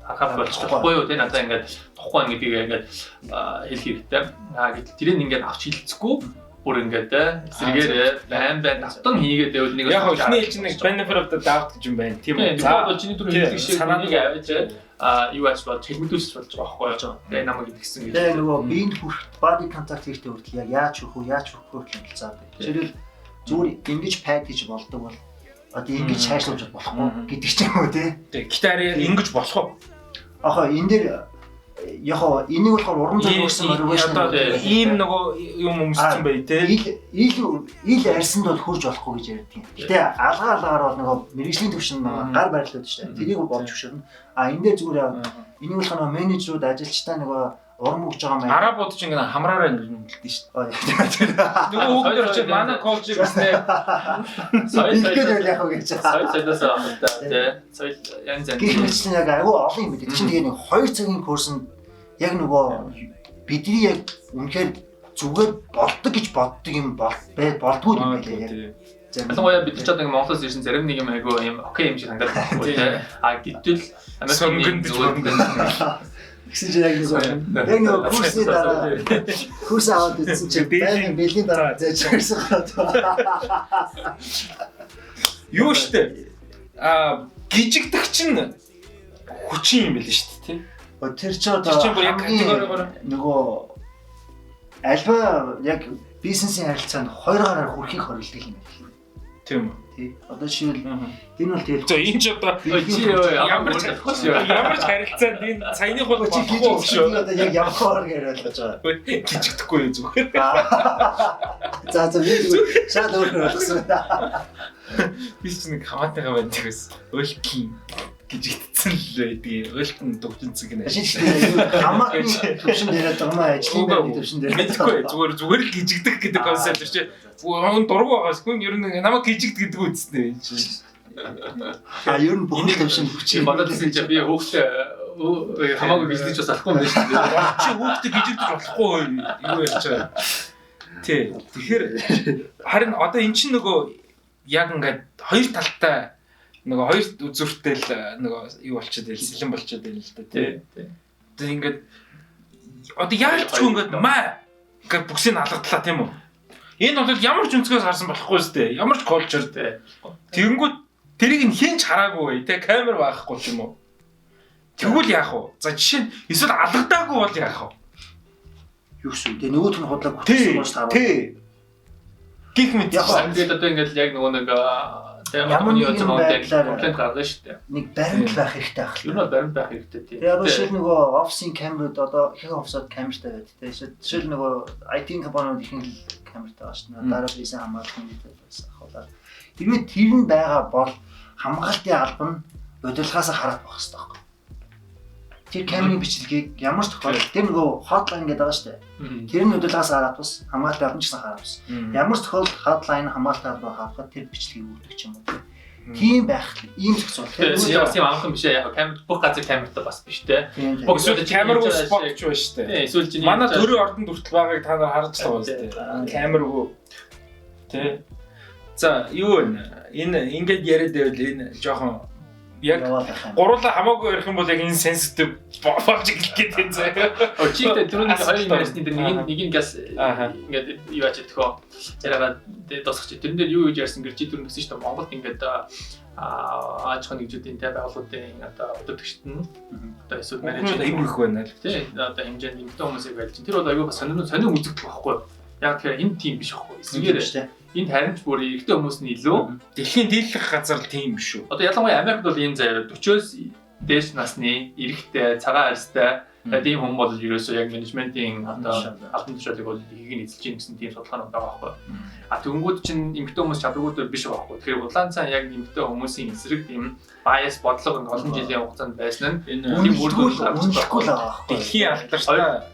хахад болчихгүй юу те надаа ингээд тухгүй ингээд би ингээд хэлэх хэрэгтэй. Гэтэл тэрийг ингээд авч хэлцэхгүй бүр ингээд эсрэгээр байн автон хийгээд байвал нэг яг ихний хэлж нэг benefit of the doubt гэж юм байна. Тийм үү. За бол чиний түрүү хэлдэг шиг санааг авч юу аж болж хэлмэдүүлж болж байгаа байхгүй юу. Тэгээ намайг идгсэн гэж. Тэгээ нөгөө биеийн хүрт body contact хийхдээ хүртэл яг яаж өгөх хүртэл заадаг. Жишээлбэл зүгээр ингэж пад хийж болдог бол одоо ингэж цаашлуулж болохгүй гэдэг ч юм уу те. Гитараар ингэж болох уу? Ахаа энэ дээр яг энийг болохоор уран зохиол өгсөн motivation ийм нөгөө юм өмссөн бай те. Ил арьсанд бол хурж болохгүй гэж ярьдаг юм. Гэтэ алгаалгаар бол нөгөө мэрэгжлийн төвшин гар барилууд шүү дээ. Тэрийг болж өгшөрнө. Энэ дээр зүгээр энийг болохоор менежерүүд ажилчтай нөгөө урам өгж байгаа маяг. Арабууд ч ингэ хамраараа ингэ хэлдэг шүү дээ. Нөгөө хүүхдэр чи манай коуч гэснээр соёл яг гэж. Соёлоос авах та тий. Соёл янз янз. Гэвч яг аюу олон юм бид чинь тэгээ нэг 2 цагийн курсанд яг нөгөө бидний яг үнэхээр зүгээр болдог гэж боддог юм болдгүй юм байлаа яг. Ялангуяа бид ч одоо Монголоос ирсэн зарим нэг юм айгу юм окей юм шиг хандаад байхгүй тий. Гэтэл Америкийн зүгээр гэсэн чинь яг нэг курсны дараа курс аваад үзсэн чинь бэлгийн дараа зэж ирсэн гоо. Юу штэ гжигдэх чинь хүчин юм байл штэ тий. Тэр ч одоо яг категоригоор нөгөө альва яг бизнесийн харилцаанд хоёр гараар хүрэхийг хорилдог юм байна. Тийм үү. Тий. Одоо жишээл энэ бол тэгэл. За энэ ч одоо ямар ч харилцаанд энэ саяны хол чи хийж байгаа шүү. Одоо яг явахаар яриад байж байгаа. Гжигдэхгүй юу зүгээр. За би зүгээр шал өөрөөр болгосон. Би ч нэг хамаатайгаа байдаг гэсэн. Өөлтийн гжигдсэн л байдгийг өөлтөн төвчөнцөг нэ. Хамаатны төвшин дээр байгаа ажлын төвшин дээр. Мэдгүй зүгээр л гжигдэх гэдэг концепт чи. Он дургу байгаас хүн ер нь намайг гжигд гэдэг үсттэй. Ер нь бүх төвшин хүчтэй. Бодоод ирсэн чи би хөөхтэй хамаагүй гжигдэж бас алахгүй юм байна шүү дээ. Чи хөөхтэй гжигдэж болохгүй юу ярьж байгаа. Тий. Тэгэхээр харин одоо эн чинь нөгөө яг ингээд хоёр талтай нөгөө хоёр үзүүртэй л нөгөө юу болчиход байл, сэлэн болчиход байл л да тий. Тэгээд ингээд одоо яаж ч ингээд маа ингээд бүксийг алгадлаа тийм үү? Энэ бол ямар ч өнцгөөс харсан болохгүй шүү дээ. Ямар ч culture дээ. Тэгэнгүүт тэрийг нь хинч хараагүй те камер байхгүй ч юм уу. Тэгвэл яах вэ? За жишээ нь эсвэл алгадаагүй бол яах вэ? Юу гэсэн. Тэгээ нөгөөх нь худлаа бүтээсэн болж таарав. Тий. Гэх мэт Яг ингээд одоо ингээд яг нөгөө нэг ямар нэгэн байдлаар комплент гаргана шүү дээ. нэг баримт байх хэрэгтэй байх. Юу нэг баримт байх хэрэгтэй тийм. Тэгээ одоо шил нөгөө офисын камерууд одоо их офисод камертай байдаг. Тэгээ шил нөгөө IT компаниуд ихэнх камертай байна шүү дээ. Дараа бийсэн хамгаалах юм байсан ахуулаад. Хэрвээ тэр нь байгаа бол хамгаалтын алба нь удирдлагаас хараад байх хэрэгтэй байхгүй. Тэр камерын бичлэгийг ямар ч тохиолдолд тэр нөгөө hotline гэдэг байгаа шүү дээ. Тэр нь удирдлагаас хараад бас хамгаалтын албан ч гэсэн хараад бас. Ямар ч тохиолдолд hotline хамгаалтын албаа хавахад тэр бичлэгийг өгдөг ч юм уу. Тийм байх ийм зохицуул. Тэгээ бас юм амхан биш яг камер бүх газар камертай бас биш те. Эсвэл камергүй спот ч байна шүү дээ. Тийм эсвэл чинь манай төрийн ордонд хүртэл байгааг та нар харж байгаа биз дээ. Камергүй. Тэ. За юу вэ? Энэ ингээд яриад байвал энэ жоохон яг гурлаа хамаагүй ярих юм бол яг энэ sensitive болж эхлэх гэдэг заяа. Очигтэй түрүүний хоёр ярьсны дээр нэг нь газ ингээд юу ачиж төхөө яриагаад дуусах чи тэрэн дээр юу гэж ярьсан гэж чи түрүүн гэсэн чинь Монголд ингээд аж ахуйн нэгжүүдийн тэ байгууллагуудын одоо өдөртөгчд нь одоо эсвэл менежер имрэх байна л тий одоо хэмжээнд эмэгтэй хүмүүсийг байлж тэр бол аюу бас сонин үзэгдэх байхгүй яг тэгэхээр энэ тийм биш байхгүй эсвэр энд харин ч бүр эрэгтэй хүмүүс нь илүү дэлхийн дийлэх газар л тийм биш үү. Одоо ялангуяа Америкт бол ийм заяа 40-оос дээш насны эрэгтэй цагаан арьстай тийм хүмүүс бол ерөөсөө яг менежментийн одоо албан тушаалыг бол ихийг нь эзэлж гин гэсэн тийм судалгаанууд байгаа байхгүй. Тэгэнгүүт чинь эмэгтэй хүмүүс чадваргүйд биш байхгүй. Тэгэхээр улаан цаан яг эмэгтэй хүмүүсийн эсрэг тийм bias бодлого олон жилийн хугацаанд байсан нь энэ үргэлжлүүлж байгаа байхгүй. Дэлхийн алдартай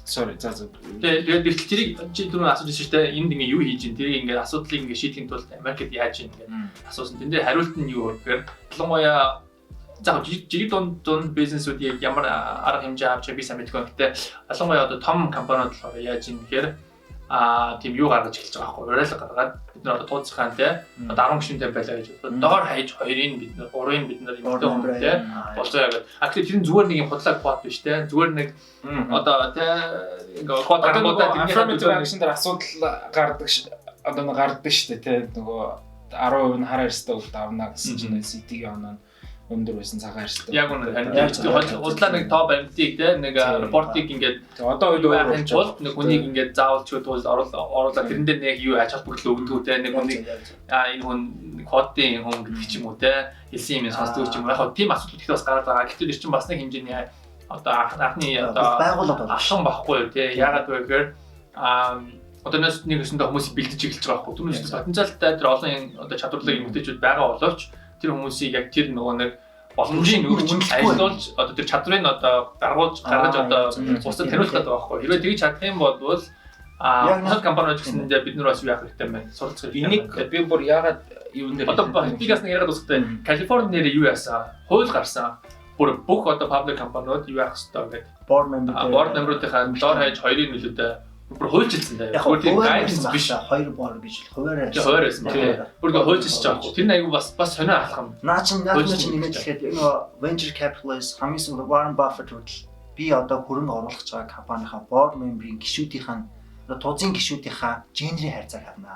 sorry за. Тэгээд бэлтгэл тэрийг чи түрүү асууж ирсэн шүү дээ. Энд ингээ юу хийж ин тэрийг ингээ асуудлыг ингээ шийдэхин тулд Америкт яаж ин ингээ асуусан. Тэн дээр хариулт нь юу гэхээр ялангуяа за жиг дунд бизнесүүд яг ямар арга хэмжээ авч би сайн мэдгүй. Гэтэ ялангуяа одоо том компаниуд болохоор яаж ин гэхээр тийм юу гаргаж эхэлж байгаа байхгүй. Уриалга гаргаад бид нар одоо тууцхан те одоо 10 гишүүнтэй байлаа гэж бодоод доор хаяж 2-ыг бид нар 3-ыг бид нар эмэгтэй хүмүүс те болцоо яагаад. Тэгэхээр тэр нь зүгээр нэг юм худлаа код биш те. Зүгээр нэг одоо те ингээ код гаргуудаа affirmative action дээр асуудал гардаг одоо нэг гардаг шүү дээ те нөгөө 10% нь хараа эрстэй бол давна гэсэн чинь CT-ийн оноо өндөр байсан цагаан эрстэй. Яг үнэ харин худлаа нэг топ амьтыг те нэг репортыг ингээд одоо үйл байхын тулд нэг хүнийг ингээд заавал ч тул оруулаад тэрэн дээр нэг юу ач холбогдол өгдөг те нэг хүнийг энэ хүн кодын хүн гэдэг ч юм уу те хэлсэн юм сонсдог ч юм уу. Яг тийм асуудал их бас гараад байгаа. Гэтэл тэр чинь бас нэг хэмжээний одоо анхны одоо байгууллага алхам байхгүй юу те. Яагаад вэ гэхээр одоо нэг өсөндөө хүмүүс бэлдэж эхэлж байгаа байхгүй. Түүнээс потенциалтай тэр олон одоо чадварлаг эмэгтэйчүүд байгаа боловч тэр хүмүүсийг яг тэр нөгөө нэг боломжийг өгч ажиллуулж одоо тэр чадрыг одоо гаргаж одоо бусдад таниулах гэдэг байгаа байхгүй. Хэрвээ тэгж чадах юм бол бусад компаниуд гэсэндээ бид нар бас юу яах хэрэгтэй юм бэ? Суралцах хэрэгтэй. Энийг би бүр яагаад юун дээр одоо бидгээс нэг яриад устай Калифорни нэрээ юу яасан? Хууль гарсан. Бүр бүх одоо паблик компаниуд юу яах хэрэгтэй гэдэг. Board member-ийнхаа доор хаяж 2-ыг нөлөөдөө бүр хуульчилсан даа. Яг тийм гайдс биш 2 боор гэж хуваарай. Хуваарайсан тийм. Бүр хуульчилж байгаа юм. Тэр нэг аюу бас сонио алхам. Наа чинь нэмээд хэлэхэд нөгөө venture capitalist хамгийн Warren Buffett хүртэл би одоо хөрөнгө оруулах гэж байгаа компанийнхаа board member-ийн гишүүдийнхаа тузын гишүүдийнхаа генерийн хайрцааг харна.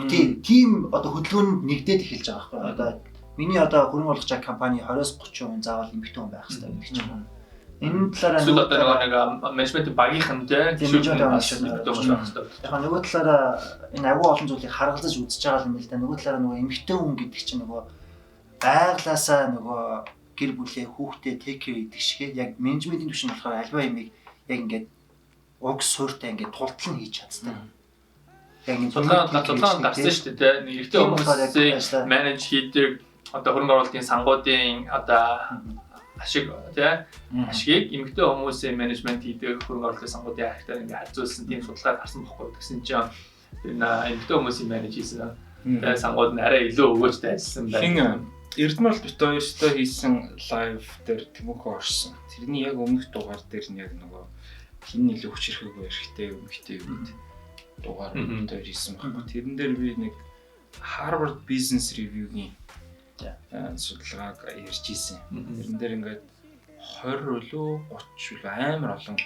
Тийм. Тийм одоо хөдөлгөөнд нэгдээд эхэлж байгаа байхгүй. Одоо миний одоо хөрөнгө оруулах гэж байгаа компани 20-30% заавал эмэгтэй хүн байх хэрэгтэй гэдэг ч юм уу. Энэ талаараа эсвэл одоо нэг менежмент багийнхан тийм яг нөгөө талаараа энэ агуу олон зүйлийг харгалзаж үзэж байгаа юм л да. Нөгөө талаараа нөгөө эмэгтэй хүн гэдэг чинь нөгөө байглаасаа нөгөө гэр бүлээ хүүхдээ take care гэдэг шиг яг менежментийн түвшин болохоор альва ямиг яг ингээд уг суурьтай ингээд тултал нь хийж чаддаг. Яг энэ тулаан гарсан шүү дээ. Нэг эрэгтэй хүмүүсийг менеж хийдэг одоо хөрөнгө оруулалтын сангуудын одоо ашиг ашгийг эмэгтэй хүмүүсийн менежмент хийдэг хөрөнгө оруулалтын сангуудын ахтай ингээ харьцуулсан тийм судалгаа гарсан бохгүй гэсэн чинь энэ эмэгтэй хүмүүсийн менеж хийсэн сангууд нь арай илүү өгөөжтэй ажилласан байна. Эрдэнэ бол бит хоёртой хийсэн лайв дээр Тэмүхөө орсон. Тэрний яг өмнөх дугаар дээр нь яг нөгөө хин илүү хүчрэхэг эрэхтэй эмэгтэй үед дугаар бит хоёр хийсэн байхгүй. Тэрэн дээр би нэг Harvard Business Review-гийн судалгааг ярьж ийсэн. Тэрэн дээр ингээд 20 үлээ 30 үлээ амар олон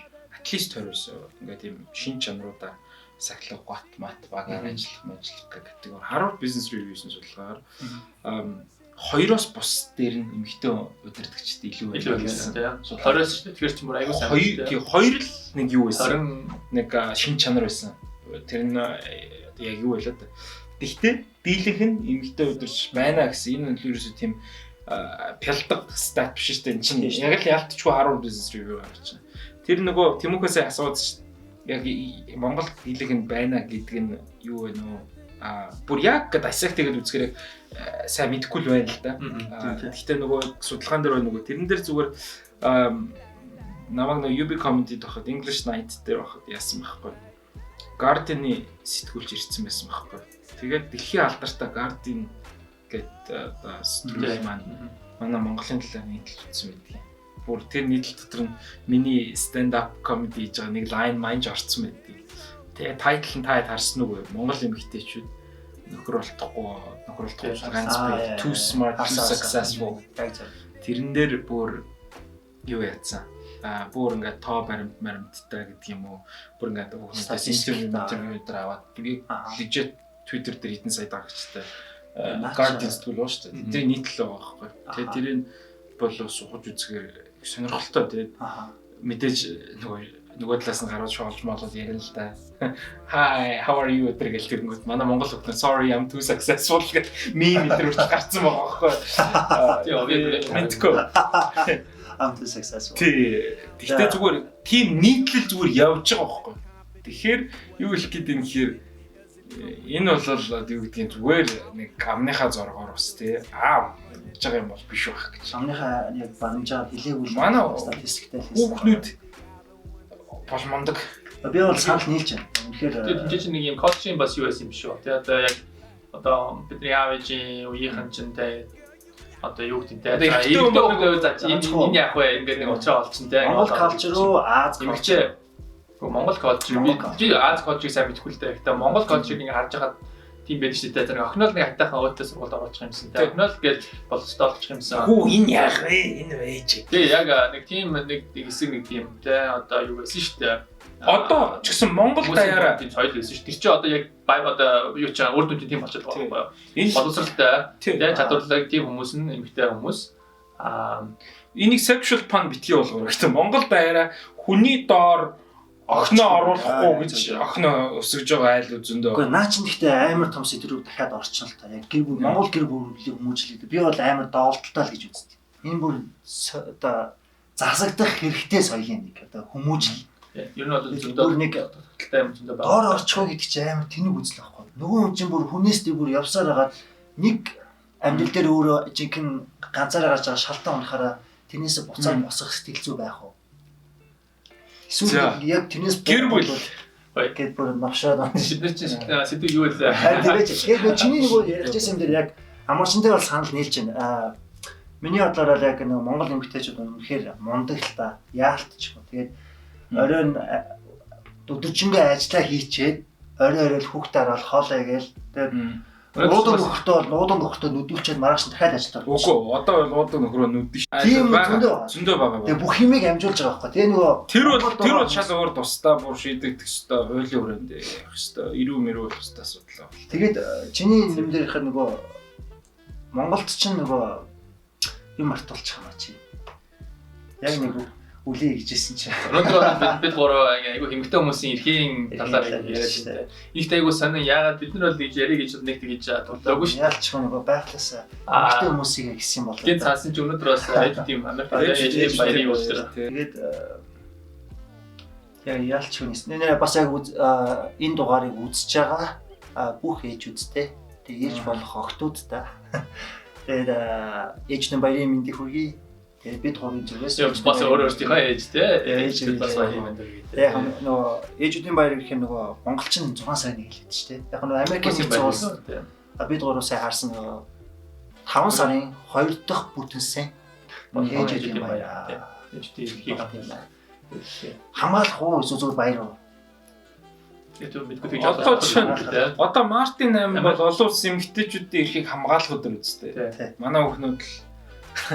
атлист 20 ингээд тийм шин чанаруудаар сахилга мат багаар ажиллах гэдэг. Harvard Business Review-ийн судалгаагаар 2-оос бус дээр нь эмэгтэй удирдагчид илүү байсан тийм. 20-оос шүү дээ. Тэгэхээр ч мөр аягүй сайн. Хоёр л нэг юу байсан. Нэг шин чанар байсан. Тэр нь яг юу байлаа да. Гэхдээ дийлэнх нь эмэгтэй удирдагч байна гэсэн энэ нь ерөөсөө тийм пялдаг стат биш шүү дээ. Энэ чинь яг л ялтчгүй Harvard Business Review гарч байна. Тэр нөгөө Тимокосээ асууад шүү дээ. Яг Монгол дийлэнх нь байна гэдэг нь юу вэ нөө бүр яг dissect хийгээд үзэхээр сайн мэдэхгүй л байна л да. Гэхдээ нөгөө судалгаан дээр нөгөө тэрэн дээр зүгээр намайг нөгөө UB comedy тоход English Night дээр байхад яасан байхгүй. Guardian-ы сэтгүүлч ирсэн байсан байхгүй. Тэгээд дэлхийн алдартай Guardian гэдэг сэтгүүл маань манай Монголын талаар нийтлж утсан байдаг. Бүр тэр нийтлэл дотор нь миний stand up comedy хийж байгаа нэг line маань орцсон байдаг. Тэгээ тайтл нь та харсан уу? Монгол эмэгтэйчүүд нөхөр болтохгүй ганц бай too smart too successful. Тэрэн дээр бүр юу яатсан? Бүр ингээд тоо баримттай гэдэг юм уу? Бүр ингээд хүүхдээс интервью дээр аваад legit Twitter дээр хэдэн сая дагагчтай Guardian сэтгүүл уу шүү дээ. Тэр нийтлэл байгаа байхгүй. Тэгээ тэрийг бол сухаж үзэхээр сонирхолтой тэгээд мэдээж нөгөө талаас нь гарууд шоолж моолоод ярина л да. Hi, how are you гэдэг л тэгэнгүүт манай монгол хүмүүс sorry I'm too successful гэх мем энэ хүртэл гарцсан байгаа байхгүй. Мэдгүй. I'm too successful. Тэгтээ зүгээр тийм нийтлэл зүгээр явж байгаа байхгүй. Тэгэхээр юу хэлэх гээд юм гэхээр энэ бол юу гэдгийг зүгээр нэг амныхаа зоргоор ус тий гэж байгаа юм бол биш байх гэж. Амныхаа яг баримжаар хэлээгүй манай статистиктэй хүүхнүүд бол мундаг. Би бол санал нийлж байна. Үнэхээр тийм чинь нэг юм коучинг бас юу байсан юм шүү. Тэгээ одоо яг бидний аавын үеийнхэн чинь тэ одоо юу гэдэг те энэ яг вэ ингээд нэг уучраа олчихсон те Монгол culture руу Аз culture Монгол culture би Аз culture-ыг сайн мэдэхгүй л дээ. Гэхдээ Монгол culture-ыг ингээд харж байхад тийм байдаг шүү дээ. Тэр охинол нэг хайтайхан өөдөө сургуульд оруулах юмсан те. Охинол гэж болцтой олчих юмсан. Хүү энэ яг вэ энэ вэж. Тэгээ яг нэг тийм нэг хэсэг нэг тийм те одоо юу байсан шүү дээ. Одоо ч гэсэн Монгол даяараа тийм соёл байсан шүү. Тэр чинь одоо яг одоо юу ч үр дүнтэй тийм болчиход байгаа байхгүй юу? Энэ боловсралтай тийм чадварлаг тийм хүмүүс нь эмэгтэй хүмүүс энийг sexual pun битгий болгоо. Гэхдээ Монгол даяараа хүний доор охиноо оруулахгүй гэж охиноо өсгөж байгаа айл үзэндөө. Гэхдээ наа чинь гэхдээ амар том сэдвүүд дахиад орчихно л та. Яг гэр бүл Монгол гэр бүлийн хүмүүжлээд би бол амар доолтолтой л гэж үздэг. Энэ бүр одоо засагдах хэрэгтэй соёлын нэг одоо хүмүүжил. Ер нь бол зөндөө нэг талтай юм зөндөө байна. Доор орчихоо гэдэг чинь амар тэнэг үзэл байхгүй. Нөгөө хүн чинь бүр хүнээс бүр явсаар хагаад нэг амьдрал дээр өөрөө жинхэнэ ганцаараа гарч байгаа шалтгаан унахаараа тэрнээс буцаад босох сэтгэл зүй байх уу? Эсвэл яг тэрнээс гэр бүл гээд бүр навшаад байна. Бид чинь сэдв юу вэ? Тэгээд чиний нөгөө ярьжсэн юм дээр яг амарчантай бол санал нийлж байна. Миний бодлоор яг нөгөө Монгол эмэгтэйчүүд үнэхээр мундаг л та. Яалтч. Тэгээд оройн өдөржингөө ажиллаа хийчээд орой л хүүхдээ хараад хоолой гээл. Тэгээд нуудан нөхөртөө нүдүүлчихэд маргааш дахиад ажилладаг. Үгүй одоо бол нуудан нөхрөө нүдэн ш. Тийм зөндөө байгаа. Тэгээд бүх юмыг амжуулж байгаа байхгүй. Тэгээ нөгөө тэр бол шал өөр тусдаа бүр шийдэгдэх хэвээр хуулийн хүрээнд явах хэвээр ирүү мэрүү болох хэвээр асуудал. Тэгээд чиний юм дээрх нөгөө Монголд ч нөгөө юм мартуулчих юм аа чи. Яг нэг үлээ гэжсэн чинь. Өнөөдөр бид гурав айгу хэмгтэй хүмүүсийн эрхийн талаар яриад байна. Ихт айгу сонин яагаад бид нар бол гэж ярих гэж нэг тэгж турлаагүй шүү. Яалч нөгөө байхлаасаа хэмгтэй хүмүүсийг гэсэн юм болоо. Гин цаасан чи өнөөдөр бас айд тийм Америк дэжээ баярын өдөр. Тэгээд яалч хүнээс нэ бас яг энэ дугаарыг үзэж байгаа бүх ээжүүдтэй тэгээд ээж болох охтуудтай. Тэгээд ээжний баярын мэндийг хүргэе. Тэгээд бид гурвын зүгээс бас өөрөөсдийнхөө ээжтэй ээж бас баярын мэнд хүргэе. Яг нөгөө ээжүүдийн баяр гэх юм нөгөө монголчин 6 сарын 1 хэлээд шүү дээ. Яг нөгөө Америкийн улс бид гурав сая харсан нөгөө 5 сарын 2 дахь бүтэнсэн ээжүүдийн баяр. Ээжтэй эрхийг хамгаална. Хамгаалах уу эсвэл зүгээр баяр уу? Одоо Мартин 8 бол олон улсын эмэгтэйчүүдийн эрхийг хамгаалах өдөр үстэй. Манай хүүхнүүд л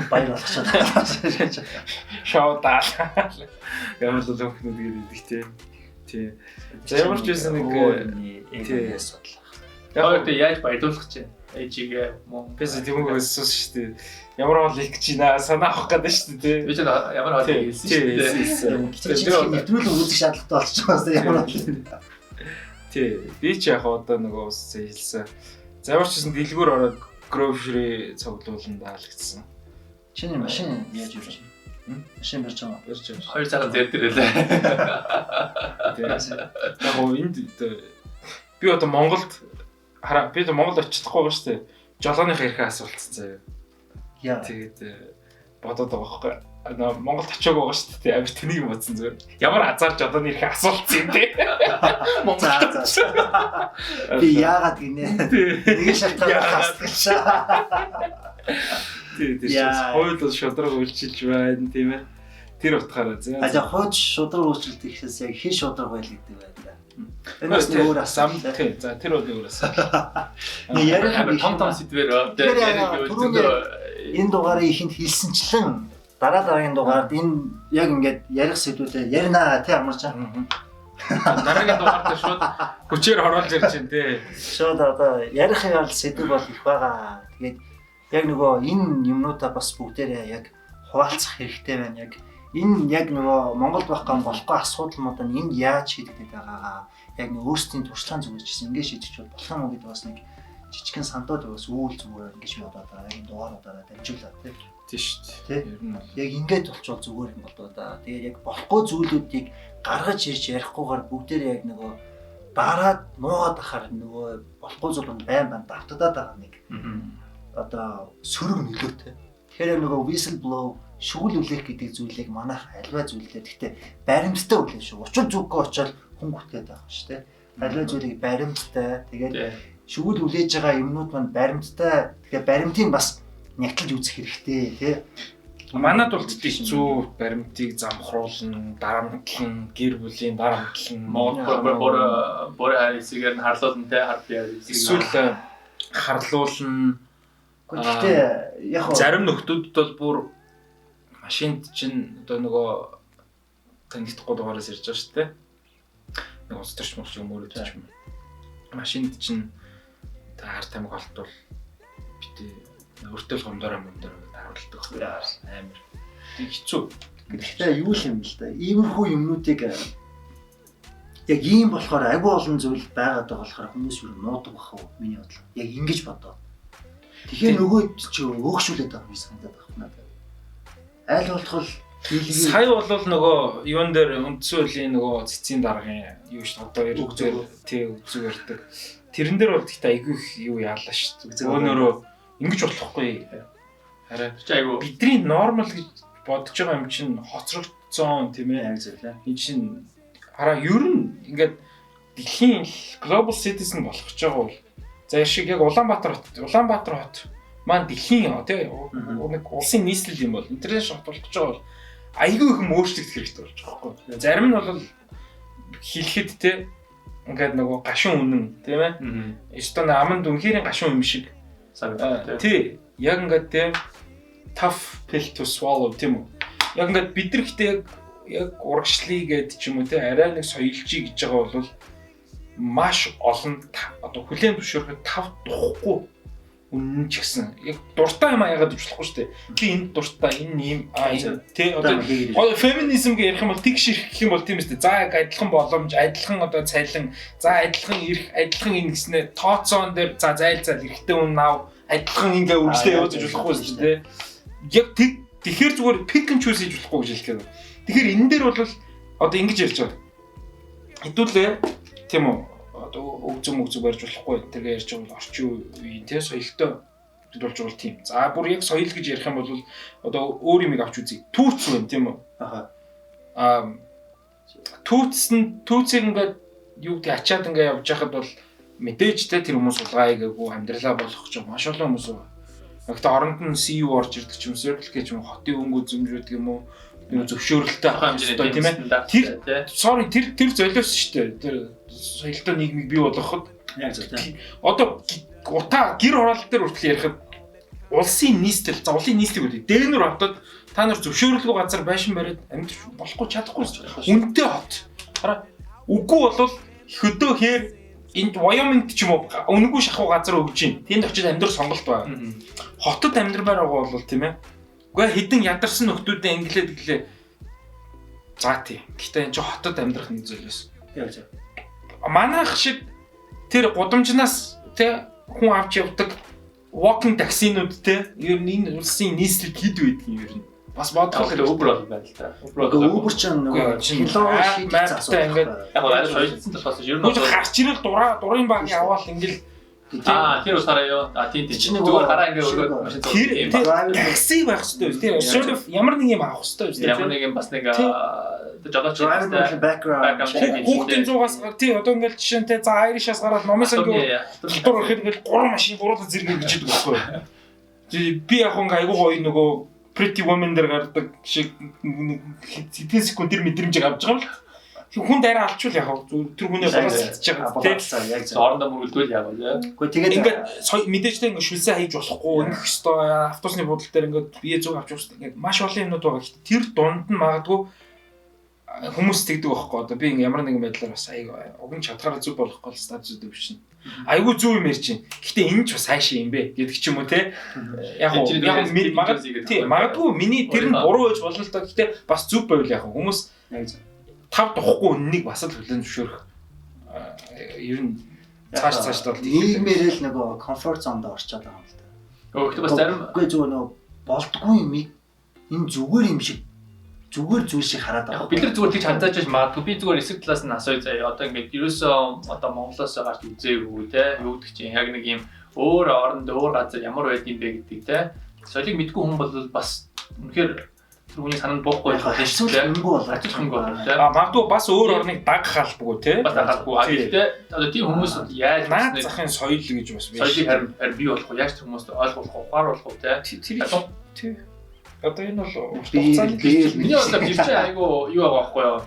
баяр болгочод. Шоудаа. Ямар л өхнүүд гэдэг тий. Тий. За ямар ч байсан нэг тий асуудал. Яг л яаж баярлуулах гэж байна. Ээжигээ мөн бис тиймээс шүү дээ. Ямар хоол их гэж байна санаа авах гэдэг шүү дээ. Би ч ямар хоол хийсэн шүү дээ. Тэр нэвтрүүлэг үүсэх шаардлагатай болчих жоос ямар хоол. Тий. Би ч яг одоо нөгөө ус хэлсэн. За ямар ч гэсэн дэлгүүр ороод grocery цуглуулна даа л гэсэн. Чиний машин яаж явж байна? Машин барьж байгаа. Барьж байгаа. 2 цагаан зэр дээрээ. Яг гоо энд би одоо Монголд би одоо Монгол очихдаггүй байгаа шүү дээ. Жолооныхаа эрхээ асуулцсан заяа. Яа. Тэгээд бодоод байгаа байхгүй. Монголд очиаг байгаа шүү дээ. Амир тэнийг бодсон зүгээр. Ямар азар жолооны эрхээ асуулцсан юм бэ? Монгол. Би яагаад гинэ? Нэг шалтгаан хасчихлаа. Тэгээд хууль шудраг үйлчилж байна тийм ээ. Тэр утгаараа зэ. За хууч шудраг үйлчилдэг гэхээс яг хин шудраг байл гэдэг байна. Энэс өөр асам тийм. За тэр бол өөр асам. Ярих том сэдвэр энэ дугаарыг ихэнд хэлсэнчлэн дараагийн дугаард энэ яг ингээд ярих сэдвүүдээ ярина тий амарч байгаа. Дараагийн дугаард шууд хүчээр оролж ирж байна тий. Шууд одоо ярих ял сэдв бол их байгаа. Тэгээд яг нөгөө энэ юмнуудаа бас бүгдээрээ яг хуваалцах хэрэгтэй байна. Яг энэ яг нөгөө Монголд байх гам болохгүй асуудлууд нь энд яаж шийдэгдэж байгаагаа яг нэг өөрсдийн туршлагын зүгээс чинь ингээд шийдэж болох юм уу гэдэг бас нэг жижигхэн сандууд бас үйл зүгээр ингэж бодоод байгаа. Энэ дугааруудаараа дамжуулаад тийм шүү дээ. Яг ингээд болчихвол зүгээр юм болоо да. Тэгээд яг болохгүй зүйлүүдийг гаргаж ирж ярихгүйгээр бүгдээрээ яг нөгөө дараад нуугаад ахаар нөгөө болохгүй зүйл нь байн давтагдаад байгаа нэг одоо сөрөг нөлөөтэй. Тэгэхээр нөгөө whistle blow шүгэл үлээх гэдэг зүйлийг манайх альва зүйлдээ гэхдээ баримттай үлээх шүү. Учир зүггүй очоод хүн гүтгээд байгаа шүү дээ. Альва зүйлийг баримттай тэгээд шүгэл үлээж байгаа юмнууд маань баримттай. Тэгэхээр баримтыг бас нягтлж үзэх хэрэгтэй тий. Манайд бол хэцүү баримтыг замхруулна, дарамтлан, гэр бүлийн дарамтлан, бор хайсгаар нь харлуулна те эсвэл харлуулна. Гэхдээ яг зарим нөхдүүд бол бүр машинд чинь одоо нөгөө танигдахгүй дугаараас ирж байгаа шүү дээ. Нэг улс төрч мөрч юм өөрөө ч юм. Машинд чинь та хар тамиг олтвол битээ өртөл гомдороо харуулдаг амар. Тэг хэцүү. Гэхдээ юу юм л да. Иймэрхүү юмнуудыг яг ийм болохоор агүй олон зүйл байгаад байгаа болохоор хүмүүс юу нуудаг бах уу миний бодлоо. Яг ингэж бодоо. Тэгэхээр нөгөө чи өөгшүүлээд байгаа юм санагдаад байна надад. Айл болтол сая бол нөгөө юун дээр үндсэн хуулийн нөгөө цэцгийн даргын юу ш одоо үзээр тий үзэг ярьдаг. Тэрэн дээр бол гэхдээ айгүй их юу яалаа ш. Өөрөөрөө ингэж болохгүй. Хараа айгүй бидний нормал гэж бодож байгаа юм чинь хоцрогдсон тийм ээ. яг зөв лээ. Энэ чинь хараа ер нь ингээд дэлхийн global citizen болох гэж байгаа бол за шиг яг Улаанбаатар хот маань дэлхийн тий нэг улсын нийслэл юм бол интернэшнл хот болох гэж байгаа бол айгүй их өөрчлөлт хэрэгтэй болж байгаа байхгүй. Зарим нь бол хэлэхэд тий ингээд нөгөө гашуун үнэн тийм ээ. Эсвэл аманд үнхээрийн гашуун юм шиг тий яг ингээд тий tough pill to swallow тийм үү. Яг ингээд бид нар ихтэй яг урагшлыг гэдэг ч юм уу тий арай нэг соёлжий гэж байгаа бол маш олон одоо хүлээн зөвшөөрөхөд тав духгүй үнэн ч гэсэн яг дуртай юм аяагаад уучлахгүй шүү дээ. Би энд дуртай энэ юм тий одоо феминизм гэх ярих юм бол тэгш ирэх гэх юм бол тийм үстэй. За яг адилхан боломж, адилхан одоо цайлан, за адилхан ирэх, адилхан энэ гэснээр тооцоон дээр за зайл эрэхтэй үн нав, адилхан ингээ үргэлжлээ явуулж болохгүй шүү дээ. Яг тэгэхээр зүгээр pick and choose хийж болохгүй гэж хэлэх юм. Тэгэхээр энэ дээр бол одоо ингэж ярьж байгаа. Хэдүүлээ тийм үү одоо өгзөг барьж болохгүй тэргээ ярьж байгаа бол орчин үеийн тий соёлтой болж байгаа тийм. За бүр яг соёл гэж ярих юм бол одоо өөр юм авч үзье. Түүц юм тийм үү? Түүцийг ингээд юу гэдэг ачаад ингээд явж байхад бол мэдээж те тэр хүмүүс улгаая гээгүү амьдралаа болгох ч маш олон хүмүүс байна. Гэхдээ оронд нь CEO орж ирдэг ч юм circle гэж юм хотын өнгө зөмжүүд юм уу зөвшөөрөлттэй авах хэрэгтэй тийм ээ. Тэр золиос шүү дээ. Тэр соёлтой нийгмийг бий болгоход яг зөв тийм. Одоо утаа гэр оролт дээр хүртэл ярихад улсын нийслэл, за улсын нийслэг үү. Дээгнэр хотод та нар зөвшөөрлгүй газар байшин бариад амьдарч болохгүй чадахгүй. Үнэтэй хот. Хараа. Үгүй болвол хөдөө хээр энд Wyoming ч юм уу үнэгүй шахуу газар өгж гин. Тэнд очиж амьдрах сонголт байна. Хотод амьдрмаар байгаа бол тийм ээ. Гэхдээ хідэн ядарсан нөхдүүдээ инглээд гэлээ. За тий. Гэхдээ энэ ч хотод амьдрах нэг зүйлээс. яаж Манайх шиг тэр гудамжнаас тий хүн авч явдаг walking таксинууд те ер нь энэ улсын нийслэл хэд байдаг юм ер нь бас бодох Тэгэхээр Uber бол байна л та. Uber ч нөгөө технологи шийдэх асуулт ингээд яг гоо арай соёлцсон болохоос ер нь нөгөө гарч ирэл дурын баг яваал ингээл тэр усаараа ёо. Тийм зүгээр гараа ингээ өргөд машин тэр такси байх хэрэгтэй тийм sort of ямар нэг юм авах хэрэгтэй тийм ямар нэг юм бас нэг жолооч background хүүхдийн зугаас тийм одоо ингээл жишээнтэй за Irish-аас гараад номоос ингээ дотор ирэхэд ингээл 3 машин буруулаад зэрэг гэж идэг байхгүй. Би яг ингээ айгуу гоё нөгөө Pretty Woman дээр гардаг шиг хэдэн секунд тэр мэдрэмжийг авч байгаа юм л. Хүн дараа алчвал яг тэр хүнээ боловсруулж байгаа яг орондоо мөрөлдвөл яг байна. Гэхдээ тэгээд ингээд мэдээжтэй ингээд шүлсээ хийж болохгүй ингэх хэвээр автобусны буудлын дээр ингээд бие зүг авч явах ингээд маш олон юмнууд байгаа. Гэхдээ тэр дунд нь магадгүй хүмүүс тэгдэг байхгүй одоо би ингээд ямар нэгэн байдлаар бас уг нь чадхаараа зүг болохгүй статус дэв чинь. Айгуу зүг юм ярьж чинь. Гэхдээ энэ ч бас хайшаа юм бэ гэдэг ч юм уу те. Яг магадгүй миний тэр нь буруу байж болно л да. Гэхдээ бас зүг байвал яг хүмүүс тав духгүй үннийг бас л хүлэн зөвшөөрөх ер нь цааш бол нийгмээр л нөгөө комфорт зонд орчод байгаа юм л да. Гэхдээ бас зарим үгүй зүгээр нөгөө болдгүй юм энэ зүгээр юм шиг зүгээр зүйл шиг хараад байгаа. Бид нар зүгээр тийч хандаж байж магадгүй би зүгээр эсрэг талаас нь асууя заяа. Одоо ингээд ерөөсөө одоо Монголоос гарч үзээгүй те юу гэдэг чинь яг нэг юм өөр оронд өөр газар ямар байд юм бэ гэдэг те. Соёлыг мэдгүй хүн бол бас үнэхээр тэр хүний санаанд буухгүй байх шүү дээ. Ажил хөнгө болно те. Магадгүй бас өөр орныг дагах албагүй те. Бас дагахгүй. Гэхдээ одоо тийм хүмүүс яаж наад захын соёл гэж бас биш. Соёлыг харин бий болох уу? Яаж тэр хүмүүст ойлгох уу? Ухаар болох уу те? Тэр одоо энэ бол миний бодлоор тийм ч айгу юу байгаа байхгүй юу?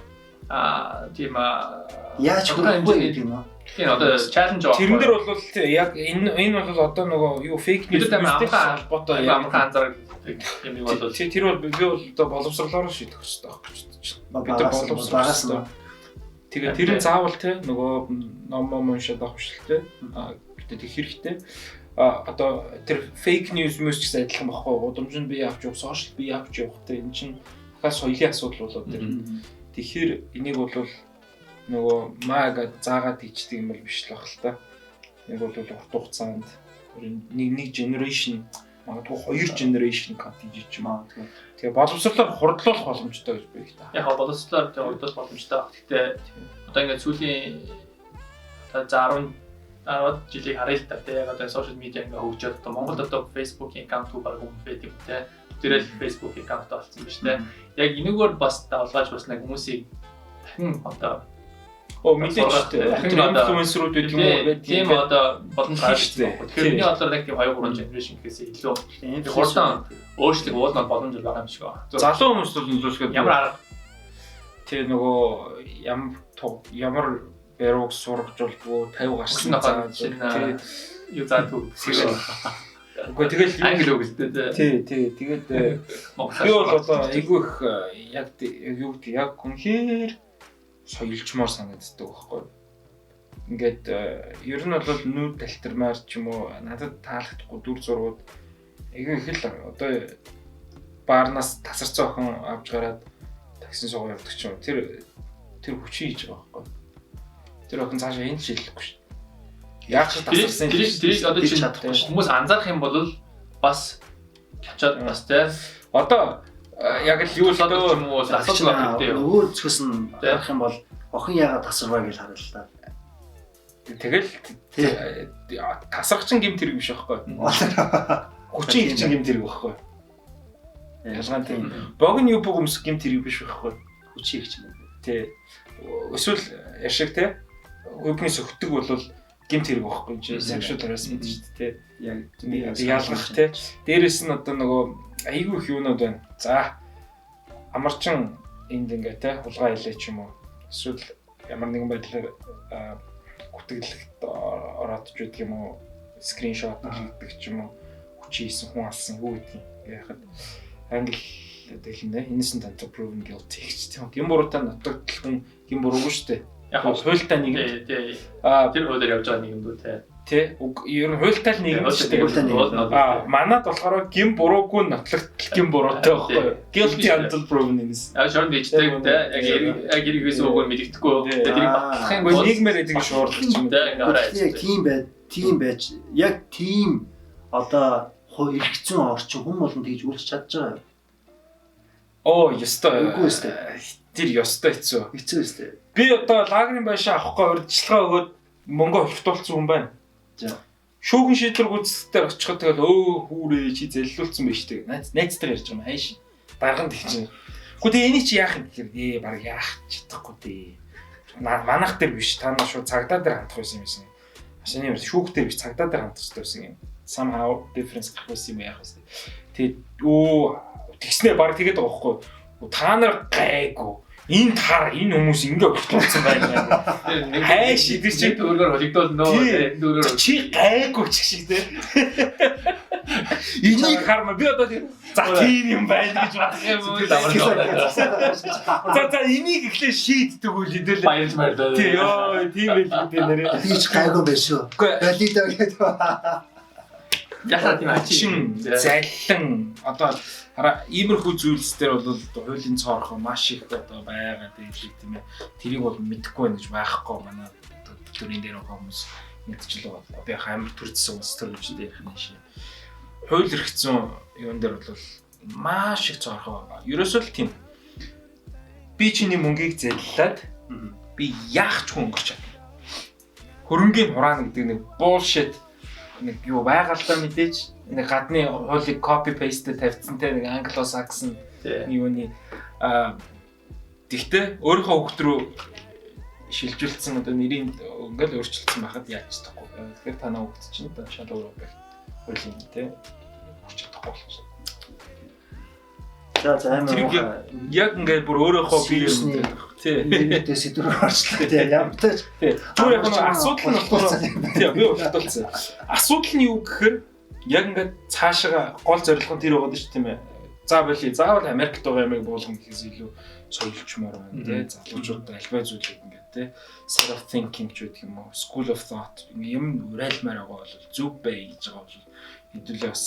Тийм яаж хөрөхгүй гэдэг юм аа. Тийм одоо чаленж байгаа. Тэрэн дээр бол яг энэ бол одоо нөгөө юу фейк ньюс холбоотой амархан анзаарах юм бол тэр бол би бол одоо боловсруулаар шийдэх хэрэгтэй байхгүй ч. Бид боловсруулаас нь тэгээ тэр нь заавал те нөгөө ном уншаад авах шилтэй. Гэтэ тэг хэрэгтэй. Одоо тэр фейк ньюс ч гэсэн адилхан байхгүй. Удамж нь бие авч явах, сошиал бие авч явах те энэ чинь дахиад соёлын асуудал болоод тэр. Тэгэхээр энийг бол нөгөө мага заагаад хийдэг юм бол биш л байх л та. Нэг бол урт хугацаанд нэг generation магадгүй 2 generation cut хийж маа. Тэгээ боловсруулалтаар хурдлуулах боломжтой гэж байна та. Яг боловсруулалтаар хурдлуулах боломжтой баг. Гэхдээ одоо ингээд сүүлийн 10 жилийг харъя л та. Яг одоо сошиал медиа ингээд хөгжөөд одоо Монголд одоо Facebook-ийн аккаунт баг хүмүүс байдаг юм те. Тэрэл Facebook аккаунт болсон биз те. Яг энэгээр бас давлгааж бас нэг хүмүүсийг дахин одоо мэдээж дахин инфлюенсерүүд гэдэг юм уу гэдэг. Тийм одоо боломж гарч байна. Тэгэхээр миний бодлоор нэг тийм 2-3 generation гэхээсээ илүү хурдан өөрчлөлт уулнаад боломж байгаа юм шиг байна. Залуу хүмүүс бол нөлөөлөхөд ямар арга тэр нөгөө ямар барууг сургажуулдгүй 50 гарсан цаа юу заадгүй тэгэл үгүй тэгэл англи үг л дээ. Тий тэгээд би бол одоо айгүй их яг юу гэдэг яг үнэхээр соёлчмоор санагддаг байхгүй. Ингээд ер нь бол нүүд талтармаар ч юм уу надад таалагдахгүй дүр зургууд айгүй их л одоо баарнаас тасарсан охин авч гараад таксин суугаа явдаг ч юм уу тэр хүчий хийж байгаа байхгүй. Тэр охин цаашаа энд шилжихгүй шүү. Яг ч тасарсан тэрийг одоо чинь хүмүүс анзаарах юм бол бас чачаад бас те одоо яг л юу л одоо юм уу асуудал байна гэдэг. Өөр зөхөс нь ярих юм бол охин яагаад тасарваа гэж хараа л та. Тэгэл тасархчин гэмт хэрэг биш байхгүй. Хүчин их чинь гэмт хэрэг байхгүй. Ялгаан тийм. Богн юу бүх өмсөх гэмт хэрэг биш байхгүй. Хүчин их чинь. Тий. Эсвэл яшиг те өвгний сөхдөг бол гэмт хэрэг байхгүй чи sexual harassment шүү дээ. Яг ялгах те. Дээрээс нь одоо нөгөө айгүй их юунууд байна. За амарчин энд ингээ те хулгай хэлээ ч юм уу. Эсвэл ямар нэгэн байдлаар гүтгэлэгт ороод ч үгүй юм уу скриншот хийдэг ч юм уу 39 хүн алсан юу гэдгийг яхад англи хэлнэ innocent until proven guilty гэж тийм гин буруутай нутагдтал хүн гин буруугүй шүү дээ. Яг хуйлтаа нэг тэр хуулиар явж байгаа нэг юм дүү тий ер нь хуйлтаа л нэг шүү дээ. Манад болохоор гин буруугүй нотлогдтол гин буруутай байхгүй юу? Guilty until proven innocent. Шорон дэжтэй яг эргээс өгөө мэддэхгүй. Тэр батлахын нийгмээр эдгээр шуурлах юм дээ. Тийм байж яг тийм одоо эргэцэн орчин хүн болон тэгж үйлч чадж байгаа юм. Оо ёстой. Үгүй өстэй. Тэр ёстой хэцүү. Хэцүү өстэй. Би одоо лагерын байшаа авахгүй урьдчилгаа өгөөд мөнгө хөвтүүлсэн хүн байна. За. Шүүхэн шийдвэр гүйцэтгэхээр очиход тэгэл хүүрээ чи зэллүүлсэн байж тийг. Найзтайгаар ярьж байгаа юм хайш. Дарганд их чинь. Гэхдээ энийг чи яах юм гэхээр баг яах чадахгүй дээ. Манах дээр биш та нар шууд цагдаа дээр хандах байсан юм шиг. Машины юм шүүхтэй биш цагдаа дээр хандах хэрэгтэй байсан юм. Somehow difference гарсан юм яах вэ? Тэгээд тэгснээ баг тэгээд байгаа байхгүй. Та нар гайгүй. Энэ таар энэ хүмүүс ингээ өгтүүлсэн байна. Хайш идэр чи өөрөөр холигдуулна нөө чи гайгүй ч шиг те. Энийг харма би одоо за тийм юм байна гэж бодох юм. За энийг ихлэ шийддэг үл хэдэл баярж баярлаа. Тий ёо тийм байл гэдэг нэрээ. Би ч гайгүй байх шүү. Валидаа гэдэг. Яхаа тийм ачин заллан одоо хараа иймэрхүү зүйлс дээр бол хуулийн цоорхон маш их одоо байгаа дээ тийм ээ. Тэрийг бол мэдэхгүй байх гэж байхгүй манай төрийн дээр байгаа хүмүүс мэдчихлээ. Би амар төрдсөн ус төрөжтэй ярих нь шээ. Хууль эрх зүйн юун дээр бол маш их цоорхон байгаа. Ерөөсөө л тийм. Би чиний мөнгийг зэллээд би яах ч хүн өнгөрч чадна. Хөрөнгийн хураана гэдэг нэг bullshit нэг юу байгалаа мэдээж нэг гадны хуулийг copy paste тавьсан те нэг англо-саксон юуны тэгтээ өөрийнхөө хөгт рүү шилжүүлсэн одоо нэрийг ингээл өөрчилсөн байхад яаж чадахгүй. Тэгэхээр танаа хөгт чинь одоо шал өөр байх хуулийн те орч чадахгүй болчихсон. За амар яг ингээд бүр өөрийнхөө бие юм тий нэртэй сэдвээр орчлоо тий ямтай тий зүгээр яг нэг асуудал нь болохоор тий би бодтолцсон. Асуудал нь юу гэхээр яг ингээд цаашаа гол зорилго нь тэр байгаа шүү тийм ээ. За болий заавал Америкт байгаа ямиг буулгах гэхээс илүү соёлчмоор байна тий залуучуудаа альва зүйлийг ингээд тий set of thinking ч гэдэг юм уу school of thought юм урайлмаар байгаа бол зүг бай гэж байгаа бол хэдүүлээ бас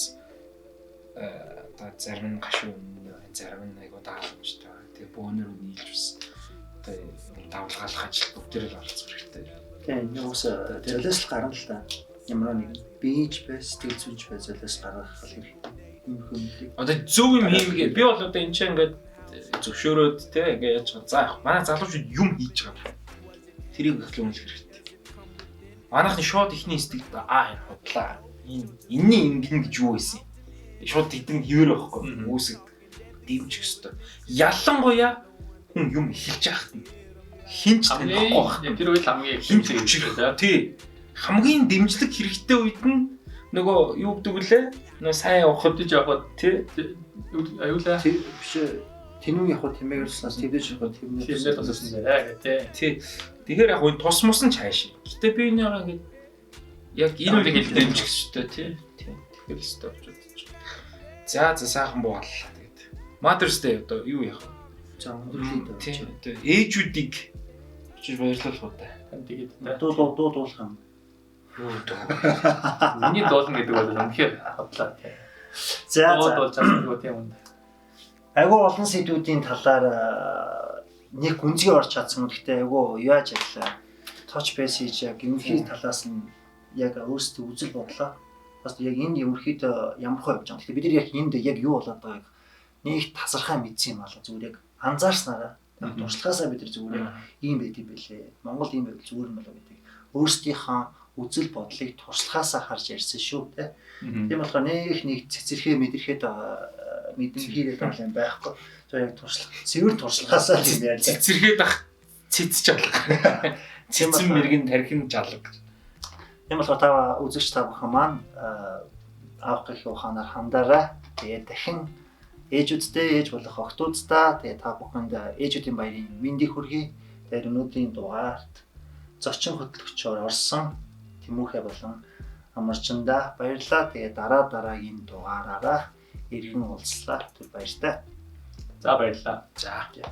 та зарим нь гашуун зарим нь айгуу даалгавчтай. Тэгээ бөөнөр нийлж бас одоо давлгаалах ажил бүгдээрээ оролцох хэрэгтэй. Тийм юус золиос гарна л та. Ямар нэг бийж байс сэтгэл зүйч бай золиос гаргах хэрэгтэй. Ийм хүмүүс. Одоо зөв юм хиймгээ би бол одоо энэ ч ингээд зөвшөөрөөд те ингээд яаж байгаа. За манай залуучууд юм хийж байгаа. Тэрийг эхлэн үнэлэх хэрэгтэй. Манайхны шууд ихний сэтгэлд энэ худлаа. Энэний ингэн гэж юу байсан юм? Шууд хэдэн хിവэр байхгүй үүсэг дэмжих ёстой. Ялангуяа хүн юм хэлж яахт нь хинч танихгүй байх. Тэр үед хамгийн хинч хүчтэй. Тий. Хамгийн дэмжлэг хэрэгтэй үед нь нөгөө юу гэдэг вүлээ? Нөгөө сайн ухадж явахад тий аюулаа. Тий биш тэнүү явах тэмээгэрснаас тэвдэж явах тэмнээ туссан байна тий. Тэгэхээр яг энэ тус мус нь чааш. Гэтэ би энийгээ ингээд яг энэ үеийг хэлдэг дэмжих ёстой тий. Тэгэхээр ёстой болж байна. За сайхан бууллаа тэгээд. Mother's Day одоо юу яах вэ? За өндөрлөе тийм. Ээжүүдийг очиж баярлуулах уу та. Тэгээд дуулах юм. Миний дуулна гэдэг бол үнэхээр хотлоо тийм. За дуулж чадахгүй тийм үнд. Айгуу олон сэдвүүдийн талаар нэг гүнзгий орж чадсан. Гэхдээ айгуу яаж ажиллаа. Touch base хийж яг юмхий талаас нь яг өөрсдөө үзэл бодлоо. Бас яг энэ ерөнхийдөө ямар хөө явж байгаа. Тэгэхээр бид нар яг энд яг юу болоод байгааг нэг тасархаа мэдсэн юм аа зүгээр яг анзаарснараа туршлагаасаа бид нар зүгээр ийм байд юм бэлээ. Монгол ийм байвал зүгээр юм болоо гэдэг. Өөрсдийнхөө үзэл бодлыг туршлагаасаа харж ярьсан шүү те. Тийм болохоор нэг цэцэрхээ мэдрэхэд мэдэн хийгээд байгаа юм байхгүй. За яг туршлага цэвэр туршлагаасаа тийм яаж цэцэрхээд ах цэцч алга. Цэцэн мэрэгэн тархин жалга. Тийм болохоор та үзэгч та бүхэн маань авах гэх ухаанаар хандаарай. Тэгээд дахин ээжүүдтэй ээж болох охтуудтай тэгээд та бүхэнд ээжүүдийн баярын мэндийг хүргэе. Тэгээд өнөөдрийн дугаарт зочин хөтлөгчөөр орсон Тэмүхэ болон амарчандаа баярлалаа. Тэгээ дараагийн дугаараараа иргэн уулзлаа. Түр баяртай. За баярлалаа. За.